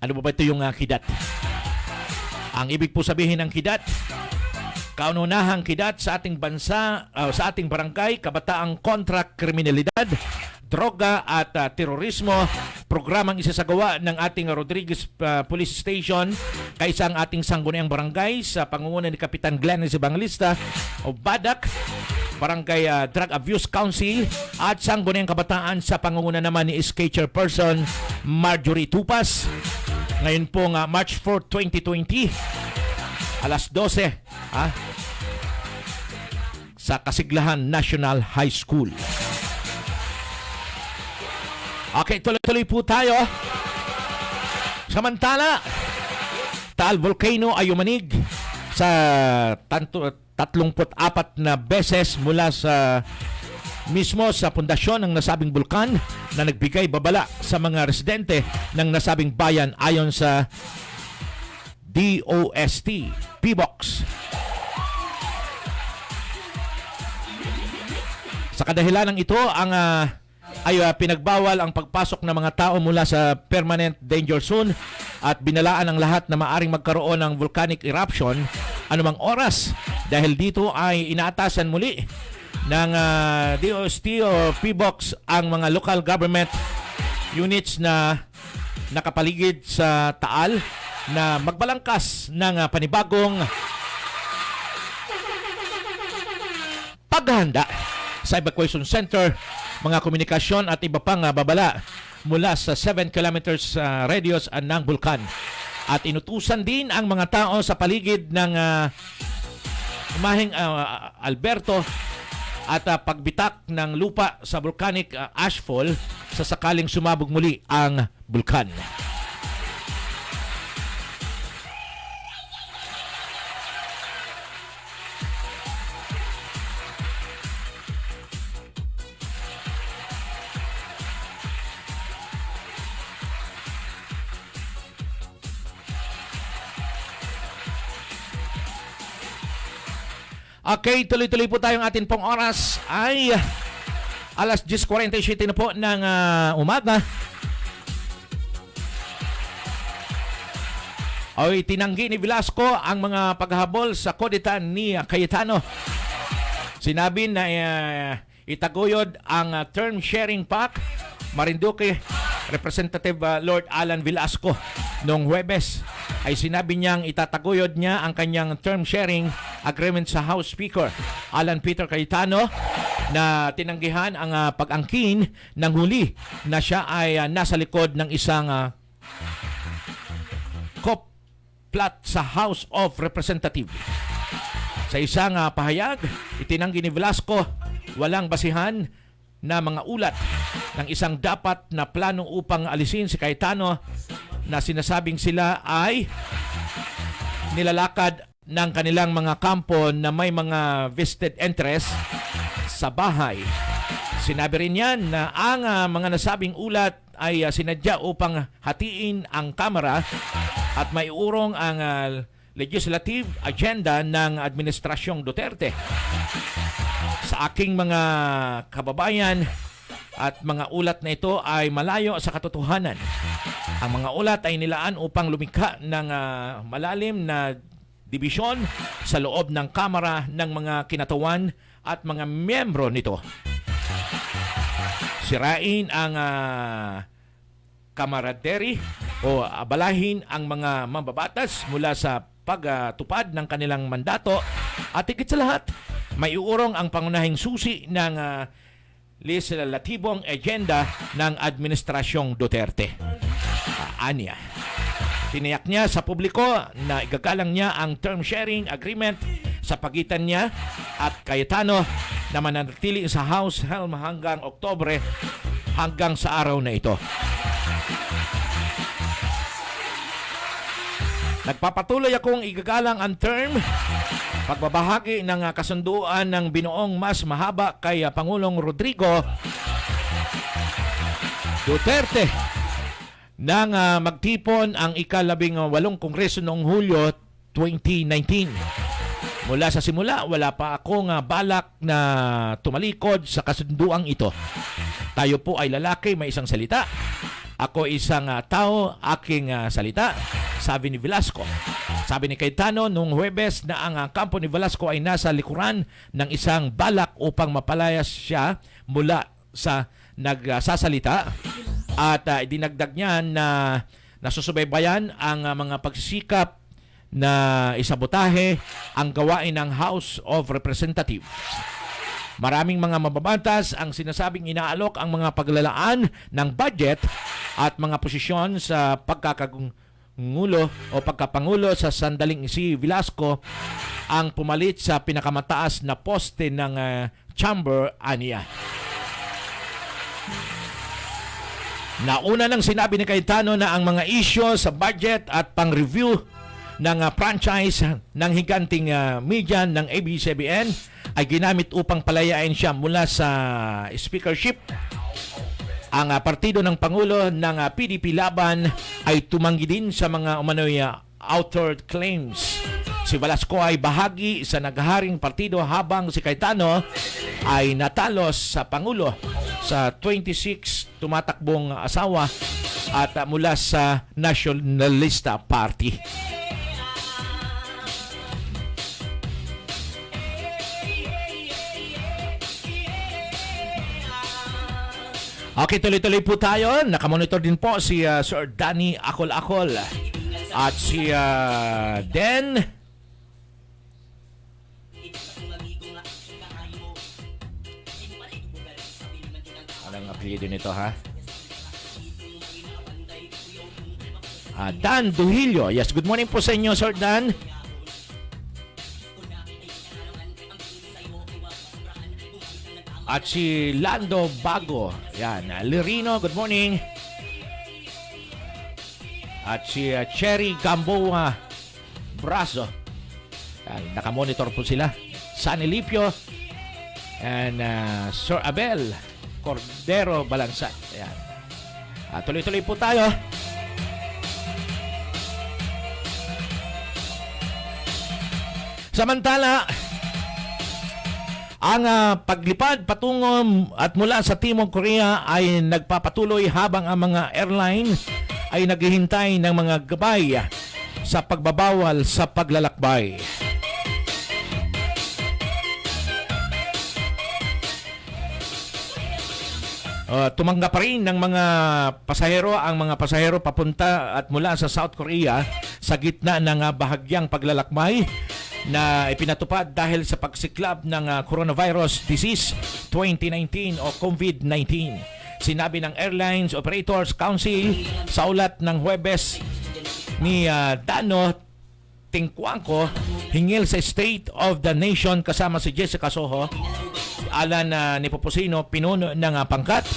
[SPEAKER 2] Ano ba ito yung kidat? Ang ibig po sabihin ng kidat, kaunahang kidat sa ating bansa, sa ating barangay, kabataang kontra kriminalidad, droga at terorismo, programang isasagawa ng ating Rodriguez Police Station kaysa ang ating sangguniang barangay sa pangunguna ni Kapitan Glennis Evangelista o Badak, Barangay Drug Abuse Council at sangguniang kabataan sa pangunguna naman ni SK Chairperson Marjorie Tupas. Ngayon pong March 4, 2020, alas 12 sa Kasiglahan National High School. Okay, tuloy-tuloy po tayo. Samantala, Taal Volcano ay umanig sa 34 na beses mula sa mismo sa pundasyon ng nasabing bulkan na nagbigay babala sa mga residente ng nasabing bayan ayon sa DOST PBOX. Sa kadahilan ng ito, pinagbawal ang pagpasok ng mga tao mula sa permanent danger zone at binalaan ang lahat na maaring magkaroon ng volcanic eruption anumang oras. Dahil dito ay inaatasan muli ng DOST o PBOX ang mga local government units na nakapaligid sa Taal na magbalangkas ng panibagong paghahanda sa evacuation center, mga komunikasyon at iba pang babala mula sa 7 kilometers radius ng bulkan. At inutusan din ang mga tao sa paligid ng Imaheng Alberto at pagbitak ng lupa sa volcanic ashfall sa sakaling sumabog muli ang bulkan. Okay, tuloy-tuloy po tayong atin pong oras ay alas 10:47 na po ng umaga. Ay tinanggi ni Velasco ang mga paghahabol sa koditan ni Cayetano. Sinabi na itaguyod ang term sharing pact. Marinduque Representative Lord Alan Velasco noong Huwebes ay sinabi niyang itataguyod niya ang kanyang term sharing agreement sa House Speaker Alan Peter Cayetano na tinanggihan ang pag-angkin ng huli na siya ay nasa likod ng isang koplat sa House of Representatives. Sa isang pahayag, itinanggi ni Velasco walang basihan na mga ulat ng isang dapat na plano upang alisin si Cayetano na sinasabing sila ay nilalakad ng kanilang mga kampo na may mga vested interest sa bahay. Sinabi rin yan na ang mga nasabing ulat ay sinadya upang hatiin ang Kamara at maiurong ang legislative agenda ng Administrasyong Duterte. Sa aking mga kababayan at mga ulat na ito ay malayo sa katotohanan. Ang mga ulat ay nilaan upang lumikha ng malalim na dibisyon sa loob ng Kamara ng mga kinatawan at mga miyembro nito. Sirain ang camaraderie o abalahin ang mga mambabatas mula sa pagtupad ng kanilang mandato at higit sa lahat, maiurong ang pangunahing susi ng legislatibong agenda ng Administrasyong Duterte. Anya. Tiniyak niya sa publiko na igagalang niya ang term sharing agreement sa pagitan niya at Cayetano na mananatili sa House hanggang Oktubre hanggang sa araw na ito. Nagpapatuloy akong igagalang ang term pagbabahagi ng kasunduan ng binuong mas mahaba kay Pangulong Rodrigo Duterte nang magtipon ang ika-18 Kongreso noong Hulyo 2019. Mula sa simula, wala pa akong balak na tumalikod sa kasunduang ito. Tayo po ay lalaki, may isang salita. Ako isang tao, aking salita, sabi ni Velasco. Sabi ni Cayetano noong Huwebes na ang kampo ni Velasco ay nasa likuran ng isang balak upang mapalayas siya mula sa nagsasalita. At dinagdag niya na nasusubaybayan ang mga pagsisikap na isabotahe ang gawain ng House of Representatives. Maraming mga mababatas ang sinasabing inaalok ang mga paglalaan ng budget at mga posisyon sa pagkakapangulo o pagkapangulo sa sandaling si Velasco ang pumalit sa pinakamataas na poste ng chamber aniya. Nauna nang sinabi ni Cayetano na ang mga isyo sa budget at pang-review ng franchise ng higanting media ng ABS-CBN ay ginamit upang palayain siya mula sa speakership. Ang partido ng Pangulo ng PDP Laban ay tumanggi din sa mga umano'y outer claims. Si Velasco ay bahagi sa naghaharing partido habang si Cayetano ay natalo sa Pangulo sa 26 tumatakbong asawa at mula sa Nationalista Party. Okay, tuloy-tuloy po tayo. Nakamonitor din po si Sir Danny Akol-Akol at si Den. Anong apelyido nito, ha? Dan Duhilio. Yes, good morning po sa inyo, Sir Dan. At si Lando Bago. Yan. Lirino, good morning. At si Cherry Gamboa Brazo. Yan, nakamonitor po sila. Sunny Lipio. And Sir Abel Cordero Balansa. Yan. Tuloy-tuloy po tayo. Samantala, ang paglipad patungo at mula sa Timog Korea ay nagpapatuloy habang ang mga airline ay naghihintay ng mga gabay sa pagbabawal sa paglalakbay. Tumanggap pa rin ng mga pasahero ang mga pasahero papunta at mula sa South Korea sa gitna ng bahagyang paglalakbay na ipinatupad dahil sa pagsiklab ng coronavirus disease 2019 o COVID-19. Sinabi ng Airlines Operators Council sa ulat ng Huwebes ni Dano Tingkuangco hingil sa State of the Nation kasama si Jessica Soho, Alan Nepomuceno, pinuno ng pangkat,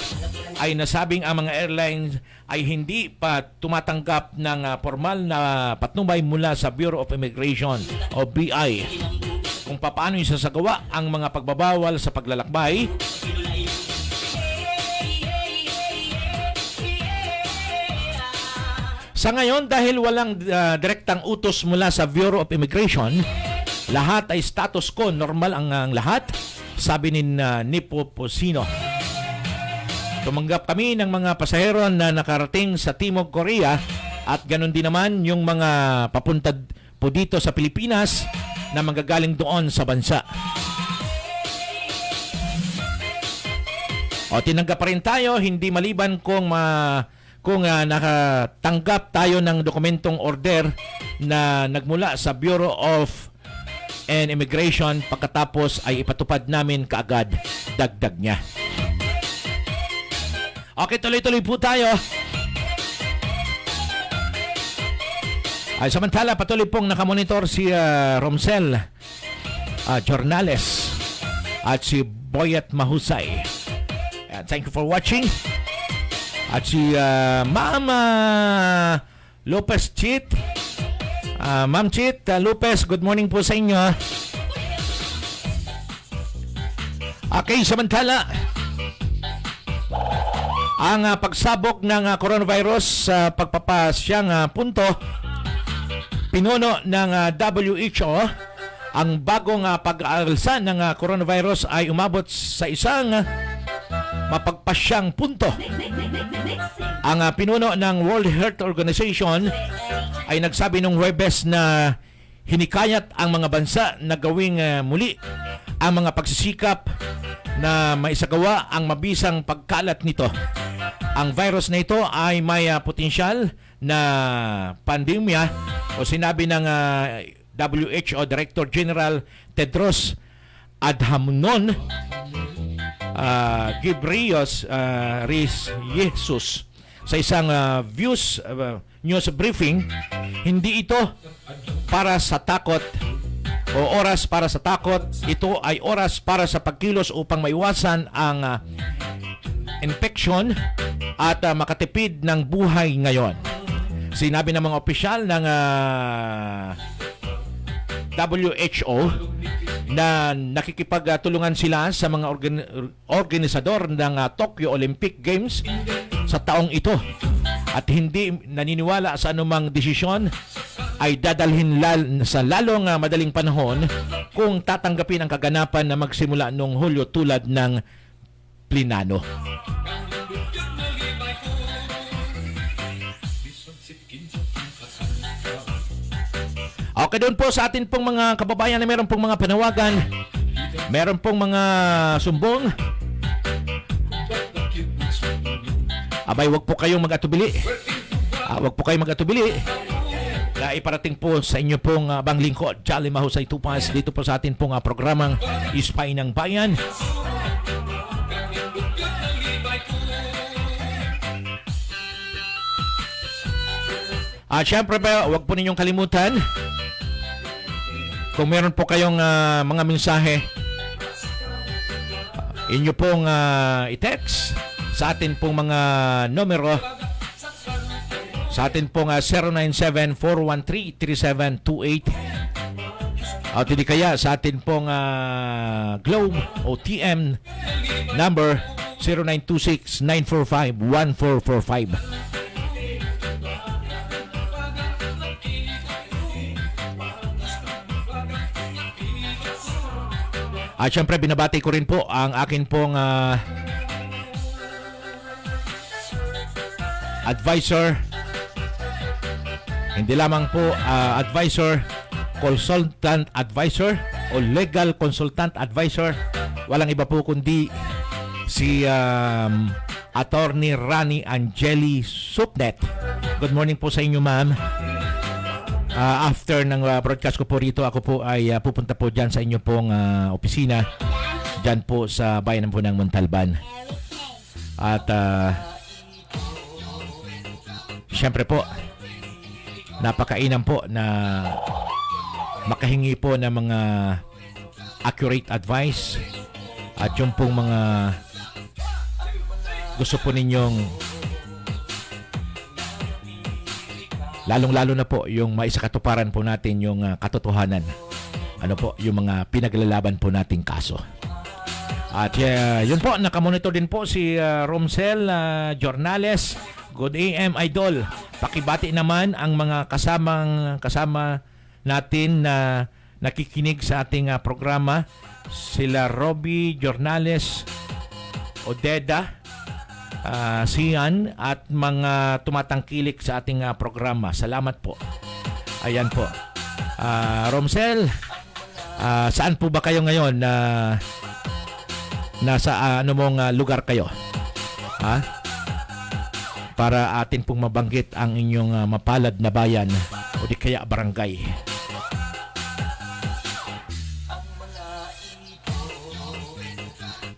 [SPEAKER 2] ay nasabing ang mga airlines ay hindi pa tumatanggap ng formal na patnubay mula sa Bureau of Immigration o BI kung paano isasagawa ang mga pagbabawal sa paglalakbay. Sa ngayon, dahil walang direktang utos mula sa Bureau of Immigration, lahat ay status quo, normal ang lahat, sabi ni Nepomuceno. Tumanggap kami ng mga pasahero na nakarating sa Timog Korea at ganun din naman yung mga papunta po dito sa Pilipinas na manggagaling doon sa bansa. Tinanggap pa rin tayo, hindi maliban kung nakatanggap tayo ng dokumentong order na nagmula sa Bureau of Immigration, pagkatapos ay ipatupad namin kaagad, dagdag niya. Okay, tuloy-tuloy po tayo. Samantala, patuloy pong nakamonitor si Romsel Jornales at si Boyet Mahusay. Thank you for watching. At si Ma'am Lopez Chit. Ma'am Chit Lopez, good morning po sa inyo. Okay, samantala, Ang pagsabog ng coronavirus sa pagpapasyang punto, pinuno ng WHO, ang bagong pag-aalsa ng coronavirus ay umabot sa isang mapagpasyang punto. Ang pinuno ng World Health Organization ay nagsabi nung Huwebes na hinikayat ang mga bansa na gawing muli ang mga pagsisikap na maisagawa ang mabisang pagkalat nito. Ang virus na ito ay may potensyal na pandemya o sinabi ng WHO Director General Tedros Adhanom Ghebreyesus sa isang news briefing. Hindi ito para sa takot o oras para sa takot. Ito ay oras para sa pagkilos upang maiwasan ang infection at makatipid ng buhay ngayon. Sinabi ng mga opisyal ng WHO na nakikipagtulungan sila sa mga organisador ng Tokyo Olympic Games sa taong ito at hindi naniniwala sa anumang desisyon ay dadalhin sa lalong madaling panahon kung tatanggapin ang kaganapan na magsimula noong Hulyo tulad ng plinano. Okay, doon po sa atin pong mga kababayan na meron pong mga panawagan, meron pong mga sumbong. Abay, wag po kayong mag-atubili. Wag po kayong mag-atubili. Na iparating po sa inyo pong bang lingkod, Jolly Mahusay Tupas, dito po sa atin pong programang Ispay ng Bayan. Siyempre ba, wag po ninyong kalimutan, kung meron po kayong mga mensahe, inyo pong i-text sa atin pong mga numero, sa atin pong 097-413-3728 at hindi kaya sa atin pong Globe o TM number 0926-945-1445. At syempre binabati ko rin po ang akin pong advisor, hindi lamang po advisor, consultant advisor o legal consultant advisor, walang iba po kundi si Attorney Rani Angeli Supnet. Good morning po sa inyo, ma'am. After ng broadcast ko po rito, ako po ay pupunta po dyan sa inyo pong opisina dyan po sa bayan po ng Montalban. At syempre po, napakainam po na makahingi po ng mga accurate advice at yung pong mga gusto po ninyong lalong-lalo na po yung maisakatuparan po natin yung katotohanan. Ano po, yung mga pinaglalaban po nating kaso. At yun po, nakamonitor din po si Romsel Jornales. Good AM, Idol. Pakibati naman ang mga kasama natin na nakikinig sa ating programa. Sila Robbie Jornales, Odeda, Sian at mga tumatangkilik sa ating programa. Salamat po. Ayan po. Romsel, saan po ba kayo ngayon? Nasa mong lugar kayo? Para atin pong mabanggit ang inyong mapalad na bayan o di kaya barangay.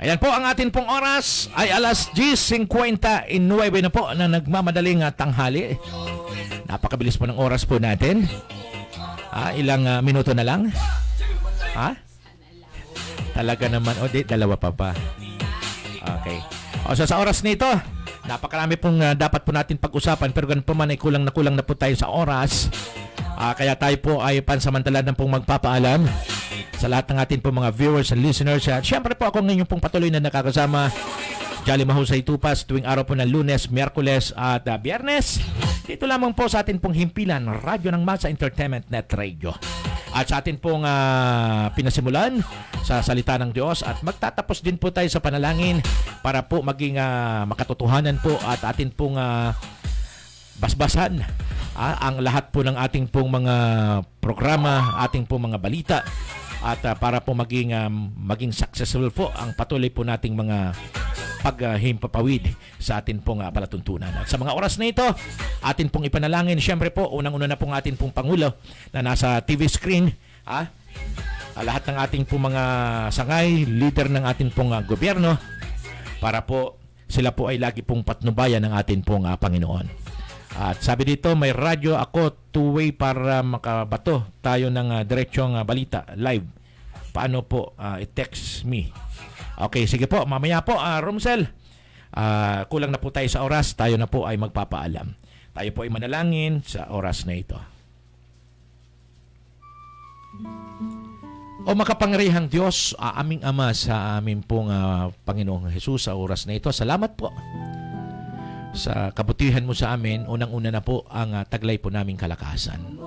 [SPEAKER 2] Ayan po, ang atin pong oras ay alas 10:59 na po na nagmamadaling tanghali. Napakabilis po ng oras po natin. Ilang minuto na lang. Talaga naman. O di, dalawa pa. Okay. O so, sa oras nito, napakarami pong dapat po natin pag-usapan, pero ganun po man ay kulang na po tayo sa oras. Kaya tayo po ay pansamantala na pong magpapaalam sa lahat ng atin po mga viewers and listeners. At syempre po ako ngayon pong patuloy na nakakasama Jolly Mahusay Tupas tuwing araw po ng Lunes, Miyerkules at Biyernes. Dito lamang po sa atin pong himpilan, Radyo ng Masa Entertainment Net Radio. At sa atin pong pinasimulan sa salita ng Diyos at magtatapos din po tayo sa panalangin para po maging makatotohanan po at atin pong basbasan ang lahat po ng ating pong mga programa, ating pong mga balita at para po maging successful po ang patuloy po nating mga paghimpapawid sa atin pong palatuntunan. At sa mga oras na ito, atin pong ipanalangin, siyempre po, unang-una na pong atin pong Pangulo na nasa TV screen, lahat ng ating pong mga sangay, leader ng ating pong gobyerno, para po sila po ay lagi pong patnubayan ng atin pong Panginoon. At sabi dito, may radyo ako two-way para makabato tayo ng diretsong balita live. Paano po? I-text me. Okay, sige po. Mamaya po, Romsel. Kulang na po tayo sa oras. Tayo na po ay magpapaalam. Tayo po ay manalangin sa oras na ito. O makapangyarihang Diyos, aming Ama sa aming pong Panginoong Jesus sa oras na ito. Salamat po sa kabutihan mo sa amin. Unang-una na po ang taglay po naming kalakasan.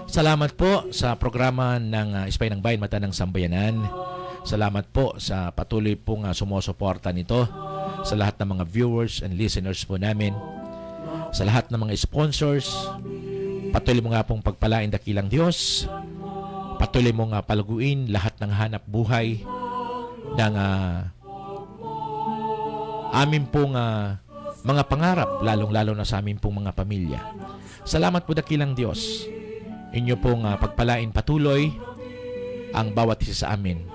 [SPEAKER 2] Salamat po sa programa ng Ispay ng Bayan, Mata ng Sambayanan. Salamat po sa patuloy pong sumusuporta nito, sa lahat ng mga viewers and listeners po namin, sa lahat ng mga sponsors. Patuloy mo nga pong pagpalain, dakilang Diyos. Patuloy mo nga palaguin lahat ng hanap buhay ng amin pong mga pangarap, lalong-lalo na sa amin pong mga pamilya. Salamat po, dakilang Diyos. Inyo pong pagpalain patuloy ang bawat isa sa amin.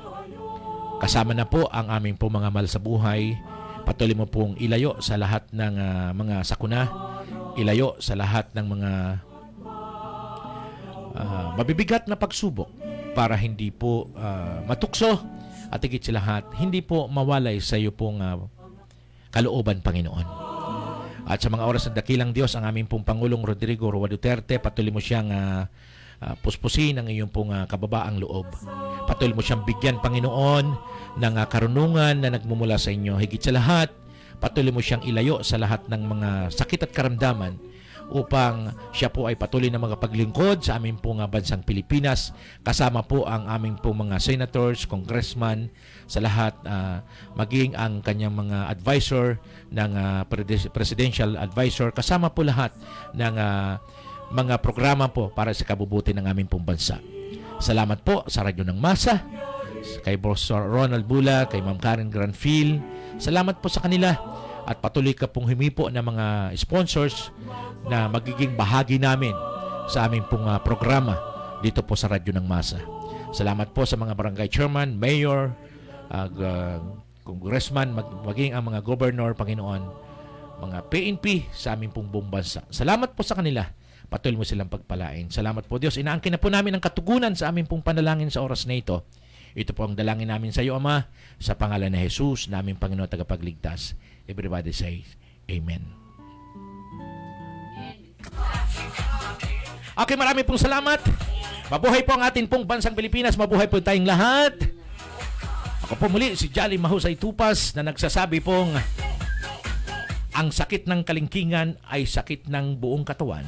[SPEAKER 2] Kasama na po ang aming po mga mahal sa buhay. Patuloy mo pong ilayo sa lahat ng mga sakuna. Ilayo sa lahat ng mga mabibigat na pagsubok para hindi po matukso at higit sa lahat, hindi po mawalay sa iyo pong kalooban, Panginoon. At sa mga oras ng dakilang Diyos, ang aming pong Pangulong Rodrigo Roa Duterte, patuloy mo siyang puspusin ang iyong pong kababaang loob. Patuloy mo siyang bigyan, Panginoon, ng karunungan na nagmumula sa inyo. Higit sa lahat, patuloy mo siyang ilayo sa lahat ng mga sakit at karamdaman upang siya po ay patuloy na magapaglingkod sa aming pong bansang Pilipinas. Kasama po ang aming pong mga senators, congressman, sa lahat, maging ang kanyang mga advisor ng presidential advisor. Kasama po lahat ng mga programa po para sa kabubuti ng aming pong bansa. Salamat po sa Radyo ng Masa, kay Boss Ronald Bula, kay Ma'am Karen Granfil. Salamat po sa kanila at patuloy ka pong humipo ng mga sponsors na magiging bahagi namin sa aming pong programa dito po sa Radyo ng Masa. Salamat po sa mga barangay chairman, mayor, congressman, maging ang mga governor, Panginoon, mga PNP sa aming pong buong bansa. Salamat po sa kanila. Patuloy mo silang pagpalain. Salamat po, Diyos. Inaangkin na po namin ang katugunan sa aming pong panalangin sa oras na ito. Ito po ang dalangin namin sa iyo, Ama, sa pangalan ni Jesus, naming Panginoon tagapagligtas. Everybody say, Amen. Okay, marami pong salamat. Mabuhay po ang ating pong bansang Pilipinas. Mabuhay po tayong lahat. Ako po muli, si Jolly Mahusay Tupas na nagsasabi pong ang sakit ng kalingkingan ay sakit ng buong katawan.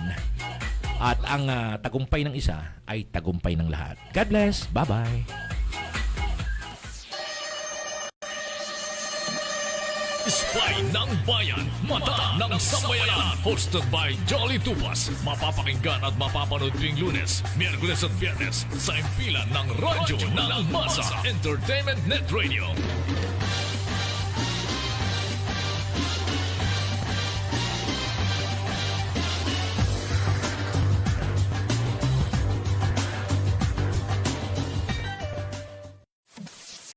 [SPEAKER 2] At ang tagumpay ng isa ay tagumpay ng lahat. God bless. Bye-bye.
[SPEAKER 1] Ispay ng Bayan, Mata ng Sambayanan. Hosted by Jolly Tupas. Mapapakinggan at mapapanood tuwing Lunes, Miyerkules at Biyernes sa impilan ng Radyo ng Masa Entertainment Net Radio.